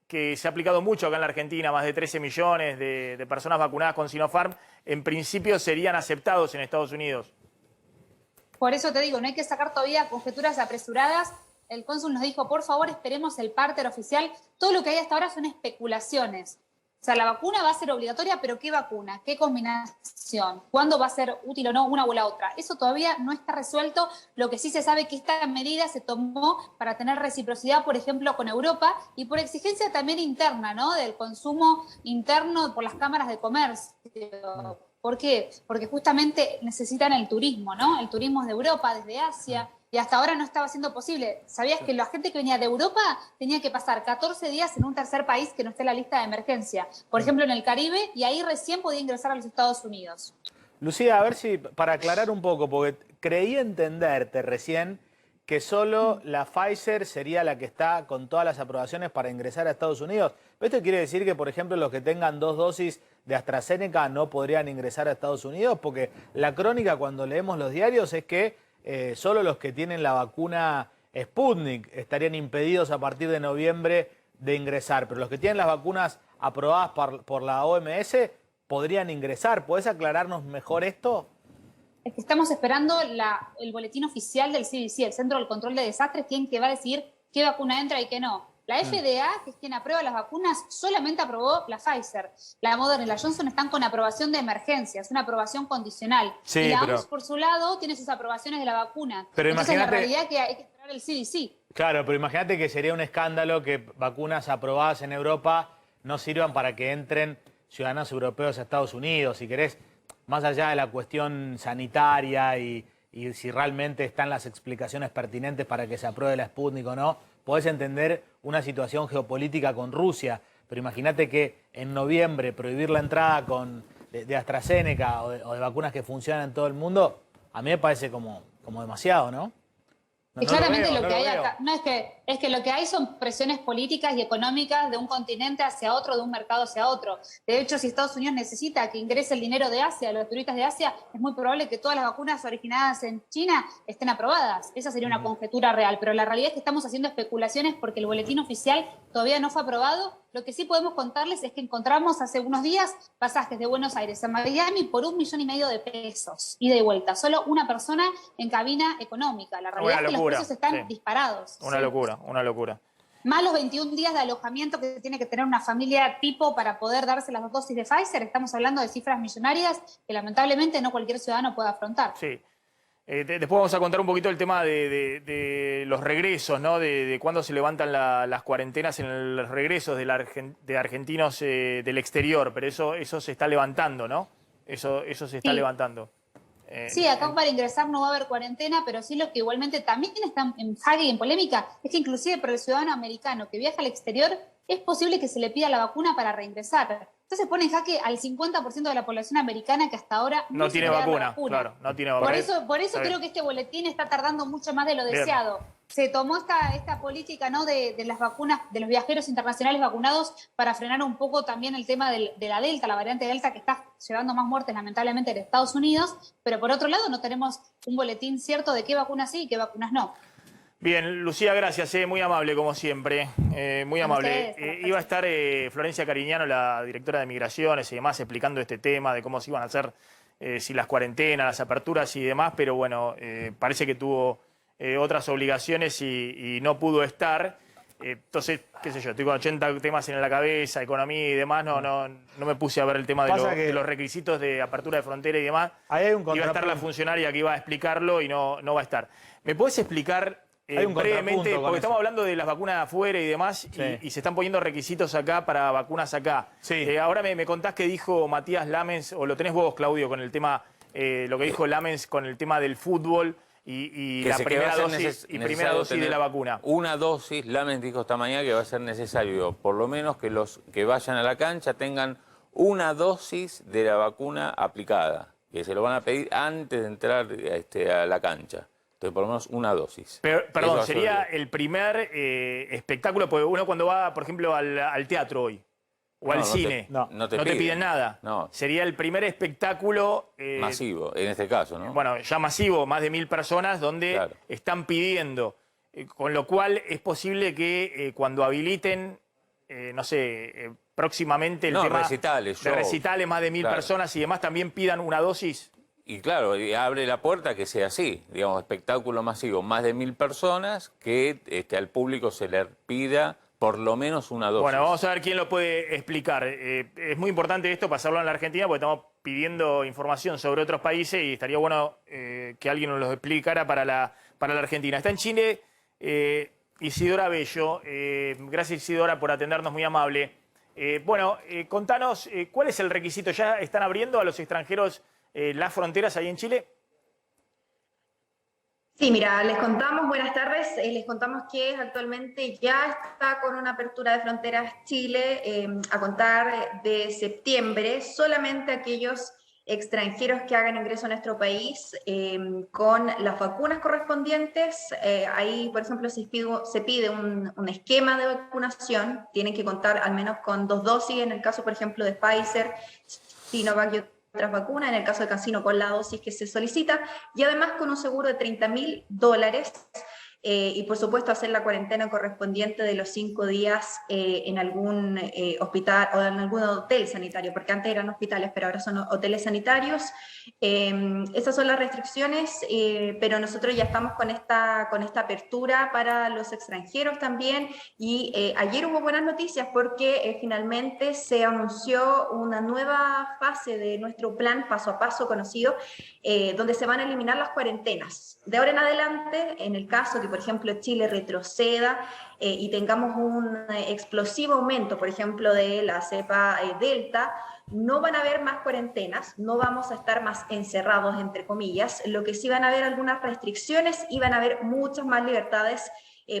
que se ha aplicado mucho acá en la Argentina, más de 13 millones de personas vacunadas con Sinopharm, en principio serían aceptados en Estados Unidos. Por eso te digo, no hay que sacar todavía conjeturas apresuradas. El cónsul nos dijo, por favor, esperemos el parte oficial. Todo lo que hay hasta ahora son especulaciones. O sea, la vacuna va a ser obligatoria, pero ¿qué vacuna? ¿Qué combinación? ¿Cuándo va a ser útil o no una o la otra? Eso todavía no está resuelto. Lo que sí se sabe es que esta medida se tomó para tener reciprocidad, por ejemplo, con Europa y por exigencia también interna, ¿no? Del consumo interno por las cámaras de comercio. ¿Por qué? Porque justamente necesitan el turismo, ¿no? El turismo de Europa, desde Asia. Y hasta ahora no estaba siendo posible. ¿Sabías que la gente que venía de Europa tenía que pasar 14 días en un tercer país que no esté en la lista de emergencia? Por ejemplo, en el Caribe, y ahí recién podía ingresar a los Estados Unidos. Lucía, a ver si, para aclarar un poco, porque creí entenderte recién que solo la Pfizer sería la que está con todas las aprobaciones para ingresar a Estados Unidos. ¿Esto quiere decir que, por ejemplo, los que tengan 2 dosis de AstraZeneca no podrían ingresar a Estados Unidos? Porque la crónica, cuando leemos los diarios, es que solo los que tienen la vacuna Sputnik estarían impedidos a partir de noviembre de ingresar, pero los que tienen las vacunas aprobadas por la OMS podrían ingresar. ¿Podés aclararnos mejor esto? Es que estamos esperando el boletín oficial del CDC, el Centro del Control de Desastres, quien que va a decir qué vacuna entra y qué no. La FDA, que es quien aprueba las vacunas, solamente aprobó la Pfizer. La Moderna y la Johnson están con aprobación de emergencia, es una aprobación condicional. Sí, y la OMS, por su lado, tiene sus aprobaciones de la vacuna. Pero entonces, la realidad es que hay que esperar el CDC. Claro, pero imagínate que sería un escándalo que vacunas aprobadas en Europa no sirvan para que entren ciudadanos europeos a Estados Unidos. Si querés, más allá de la cuestión sanitaria y si realmente están las explicaciones pertinentes para que se apruebe la Sputnik o no, podés entender una situación geopolítica con Rusia, pero imagínate que en noviembre prohibir la entrada de AstraZeneca o de vacunas que funcionan en todo el mundo, a mí me parece como demasiado, ¿no? Y claramente lo que hay acá, es que lo que hay son presiones políticas y económicas de un continente hacia otro, de un mercado hacia otro. De hecho, si Estados Unidos necesita que ingrese el dinero de Asia, los turistas de Asia, es muy probable que todas las vacunas originadas en China estén aprobadas. Esa sería una conjetura real, pero la realidad es que estamos haciendo especulaciones porque el boletín oficial todavía no fue aprobado. Lo que sí podemos contarles es que encontramos hace unos días pasajes de Buenos Aires a Miami por $1,5 millones de pesos, ida y vuelta. Solo una persona en cabina económica. La realidad es que los precios están disparados. Una locura, una locura. Más los 21 días de alojamiento que tiene que tener una familia tipo para poder darse las 2 dosis de Pfizer. Estamos hablando de cifras millonarias que lamentablemente no cualquier ciudadano puede afrontar. Sí. Después vamos a contar un poquito el tema de los regresos, ¿no? De cuándo se levantan las cuarentenas en los regresos de argentinos del exterior, pero eso se está levantando, ¿no? Eso se está levantando. Sí, acá para ingresar no va a haber cuarentena, pero sí lo que igualmente también está en jaque y en polémica es que inclusive para el ciudadano americano que viaja al exterior es posible que se le pida la vacuna para reingresar. Entonces pone en jaque al 50% de la población americana que hasta ahora no tiene vacuna. Claro, no tiene vacuna. Por eso creo que este boletín está tardando mucho más de lo deseado. Se tomó esta política, ¿no? de las vacunas, de los viajeros internacionales vacunados para frenar un poco también el tema de la Delta, la variante Delta que está llevando más muertes lamentablemente en Estados Unidos, pero por otro lado no tenemos un boletín cierto de qué vacunas sí y qué vacunas no. Bien, Lucía, gracias, muy amable como siempre, muy amable. Iba a estar Florencia Cariñano, la directora de Migraciones y demás, explicando este tema de cómo se iban a hacer si las cuarentenas, las aperturas y demás, pero bueno, parece que tuvo otras obligaciones y no pudo estar. Entonces, qué sé yo, estoy con 80 temas en la cabeza, economía y demás, no me puse a ver el tema de los requisitos de apertura de frontera y demás. Ahí hay un iba a estar la funcionaria que iba a explicarlo y no va a estar. ¿Me puedes explicar Hay un brevemente, contrapunto con porque eso. estamos hablando de las vacunas afuera y demás, Sí. y se están poniendo requisitos acá para vacunas acá. Sí. Ahora me contás que dijo Matías Lamens, o lo tenés vos, Claudio, con el tema, lo que dijo Lamens con el tema del fútbol y Que la se- que primera va a ser dosis, y primera necesario dosis de tener la vacuna. Una dosis, Lamens dijo esta mañana que va a ser necesario, por lo menos que los que vayan a la cancha tengan una dosis de la vacuna aplicada, que se lo van a pedir antes de entrar a la cancha. Entonces, por lo menos una dosis. Pero, Eso perdón, va a ser sería bien. el primer espectáculo, porque uno cuando va, por ejemplo, al teatro hoy, o al No, cine, no te no te piden. piden nada. No. Sería el primer espectáculo Masivo, en este caso, ¿no? bueno, ya masivo, más de 1000 personas, donde Claro. están pidiendo. Con lo cual es posible que cuando habiliten, no sé, próximamente el No, tema recitales, de shows. recitales, más de 1000 Claro. personas y demás, también pidan una dosis. Y claro, y abre la puerta que sea así, digamos, espectáculo masivo, más de 1000 personas, que al público se le pida por lo menos una dosis. Bueno, vamos a ver quién lo puede explicar. Es muy importante esto, pasarlo en la Argentina, porque estamos pidiendo información sobre otros países y estaría bueno que alguien nos lo explicara para la Argentina. Está en Chile Isidora Bello. Gracias, Isidora, por atendernos, muy amable. Contanos, ¿cuál es el requisito? ¿Ya están abriendo a los extranjeros las fronteras ahí en Chile? Sí, mira, les contamos, buenas tardes, les contamos que actualmente ya está con una apertura de fronteras Chile a contar de septiembre, solamente aquellos extranjeros que hagan ingreso a nuestro país con las vacunas correspondientes. Ahí, por ejemplo, se pide un esquema de vacunación, tienen que contar al menos con 2 dosis, en el caso, por ejemplo, de Pfizer, Sinovac y otras vacunas, en el caso de Cancino con la dosis que se solicita, y además con un seguro de $30.000 y por supuesto hacer la cuarentena correspondiente de los 5 días en algún hospital o en algún hotel sanitario, porque antes eran hospitales, pero ahora son hoteles sanitarios. Esas son las restricciones, pero nosotros ya estamos con esta apertura para los extranjeros también, y ayer hubo buenas noticias porque finalmente se anunció una nueva fase de nuestro plan paso a paso conocido, donde se van a eliminar las cuarentenas. De ahora en adelante, en el caso que, por ejemplo, Chile retroceda y tengamos un explosivo aumento, por ejemplo, de la cepa Delta, no van a haber más cuarentenas, no vamos a estar más encerrados, entre comillas, lo que sí van a haber algunas restricciones y van a haber muchas más libertades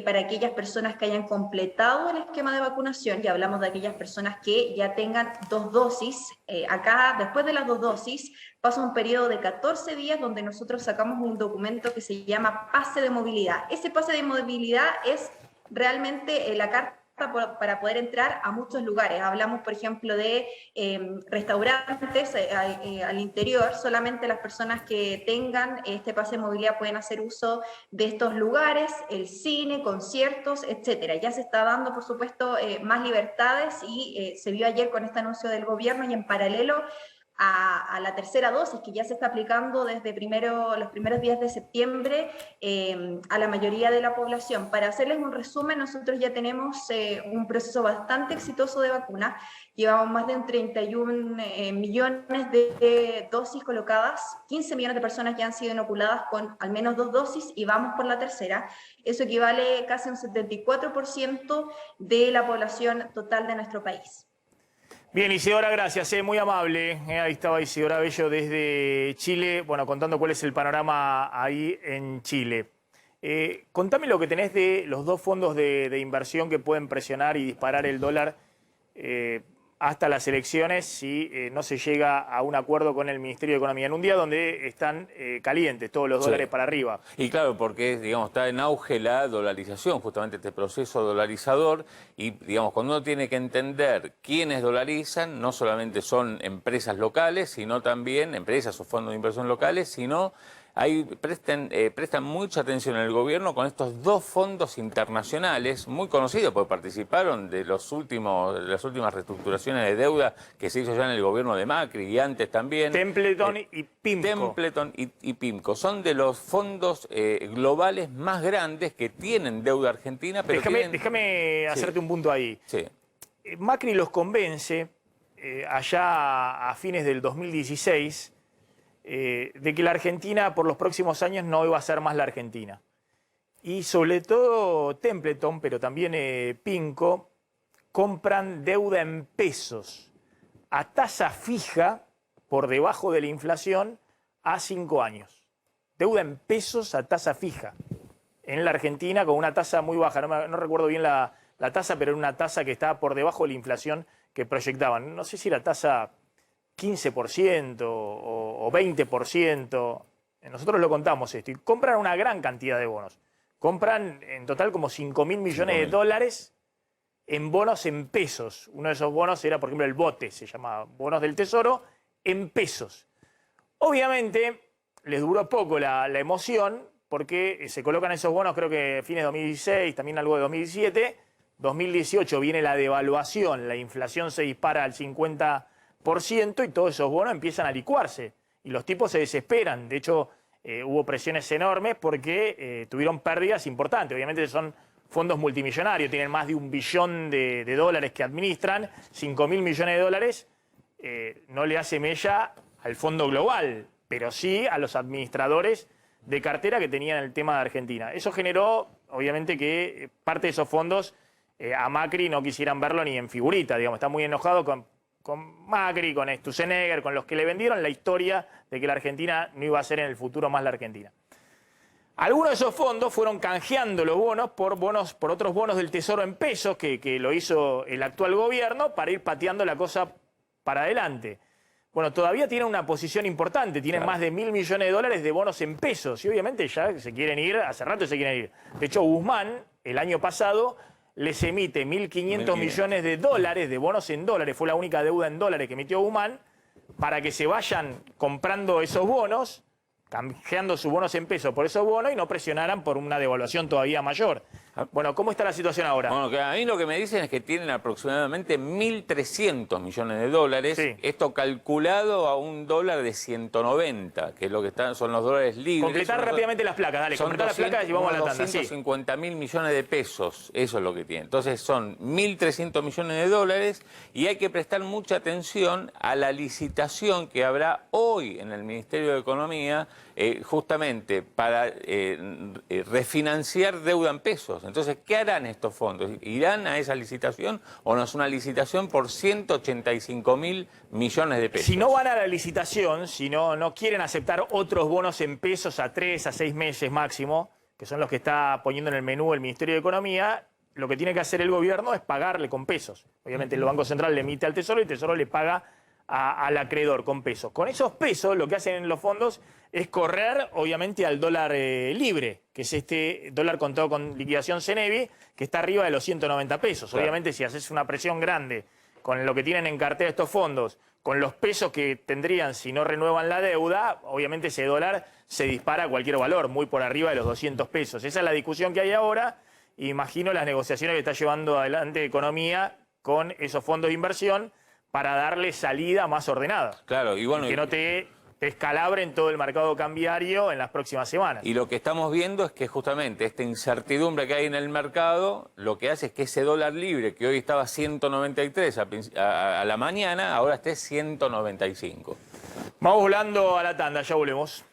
para aquellas personas que hayan completado el esquema de vacunación, y hablamos de aquellas personas que ya tengan 2 dosis. Acá, después de las 2 dosis, pasa un periodo de 14 días donde nosotros sacamos un documento que se llama pase de movilidad. Ese pase de movilidad es realmente la carta para poder entrar a muchos lugares. Hablamos, por ejemplo, de restaurantes al interior. Solamente las personas que tengan este pase de movilidad pueden hacer uso de estos lugares, el cine, conciertos, etcétera. Ya se está dando, por supuesto, más libertades y se vio ayer con este anuncio del gobierno, y en paralelo a la tercera dosis que ya se está aplicando desde los primeros días de septiembre a la mayoría de la población. Para hacerles un resumen, nosotros ya tenemos un proceso bastante exitoso de vacuna. Llevamos más de 31 millones de dosis colocadas, 15 millones de personas ya han sido inoculadas con al menos 2 dosis y vamos por la tercera. Eso equivale casi a un 74% de la población total de nuestro país. Bien, Isidora, gracias, muy amable. Ahí estaba Isidora Bello desde Chile, bueno, contando cuál es el panorama ahí en Chile. Contame lo que tenés de los 2 fondos de inversión que pueden presionar y disparar el dólar hasta las elecciones si no se llega a un acuerdo con el Ministerio de Economía, en un día donde están calientes todos los dólares para arriba. Y claro, porque digamos, está en auge la dolarización, justamente este proceso dolarizador, y digamos, cuando uno tiene que entender quiénes dolarizan, no solamente son empresas locales, sino también empresas o fondos de inversión locales, sino ahí prestan mucha atención en el gobierno con estos 2 fondos internacionales muy conocidos, porque participaron de las últimas reestructuraciones de deuda que se hizo ya en el gobierno de Macri y antes también. Templeton y PIMCO. Templeton y PIMCO. Son de los fondos globales más grandes que tienen deuda argentina. Pero déjame hacerte un punto ahí. Sí. Macri los convence allá a fines del 2016 de que la Argentina por los próximos años no iba a ser más la Argentina. y sobre todo Templeton, pero también PIMCO, compran deuda en pesos a tasa fija por debajo de la inflación a 5 años. Deuda en pesos a tasa fija. En la Argentina con una tasa muy baja, no recuerdo bien la tasa, pero era una tasa que estaba por debajo de la inflación que proyectaban. No sé si era tasa 15% o 20%. Nosotros lo contamos esto. Y compran una gran cantidad de bonos. Compran en total como 5.000 millones de dólares en bonos en pesos. Uno de esos bonos era, por ejemplo, el bote, se llamaba bonos del Tesoro en pesos. Obviamente les duró poco la emoción porque se colocan esos bonos, creo que fines de 2016, también algo de 2017. 2018 viene la devaluación, la inflación se dispara al 50% y todos esos bonos empiezan a licuarse. Y los tipos se desesperan. De hecho, hubo presiones enormes porque tuvieron pérdidas importantes. Obviamente son fondos multimillonarios, tienen más de $1 billón de dólares que administran, 5.000 millones de dólares, no le hace mella al fondo global, pero sí a los administradores de cartera que tenían el tema de Argentina. Eso generó, obviamente, que parte de esos fondos a Macri no quisieran verlo ni en figurita, digamos, está muy enojado con Macri, con Sturzenegger, con los que le vendieron la historia de que la Argentina no iba a ser en el futuro más la Argentina. Algunos de esos fondos fueron canjeando los bonos por otros bonos del Tesoro en pesos, que lo hizo el actual gobierno, para ir pateando la cosa para adelante. Bueno, todavía tienen una posición importante, tienen más de 1.000 millones de dólares de bonos en pesos, y obviamente ya se quieren ir, hace rato se quieren ir. De hecho, Guzmán, el año pasado, les emite 1.500 millones de dólares de bonos en dólares, fue la única deuda en dólares que emitió Guzmán, para que se vayan comprando esos bonos, canjeando sus bonos en pesos por esos bonos y no presionaran por una devaluación todavía mayor. Bueno, ¿cómo está la situación ahora? Bueno, que a mí lo que me dicen es que tienen aproximadamente 1.300 millones de dólares. Sí. Esto calculado a un dólar de 190, que es lo que son los dólares libres. Completar rápidamente las placas, dale, completar las placas y vamos a la tanda. 250.000 millones de pesos, eso es lo que tienen. Entonces son 1.300 millones de dólares y hay que prestar mucha atención a la licitación que habrá hoy en el Ministerio de Economía, justamente para refinanciar deuda en pesos. Entonces, ¿qué harán estos fondos? ¿Irán a esa licitación o no es una licitación por 185.000 millones de pesos? Si no van a la licitación, si no quieren aceptar otros bonos en pesos a 3 a 6 meses máximo, que son los que está poniendo en el menú el Ministerio de Economía, lo que tiene que hacer el gobierno es pagarle con pesos. Obviamente el Banco Central le emite al Tesoro y el Tesoro le paga al acreedor con pesos. Con esos pesos lo que hacen los fondos es correr, obviamente, al dólar libre, que es este dólar contado con liquidación CENEVI, que está arriba de los 190 pesos. Claro. Obviamente, si haces una presión grande con lo que tienen en cartera estos fondos, con los pesos que tendrían si no renuevan la deuda, obviamente ese dólar se dispara a cualquier valor, muy por arriba de los 200 pesos. Esa es la discusión que hay ahora. Imagino las negociaciones que está llevando adelante Economía con esos fondos de inversión para darle salida más ordenada. Claro, y bueno, que no te escalabren todo el mercado cambiario en las próximas semanas. Y lo que estamos viendo es que justamente esta incertidumbre que hay en el mercado, lo que hace es que ese dólar libre, que hoy estaba 193 a la mañana, ahora esté 195. Vamos volando a la tanda, ya volvemos.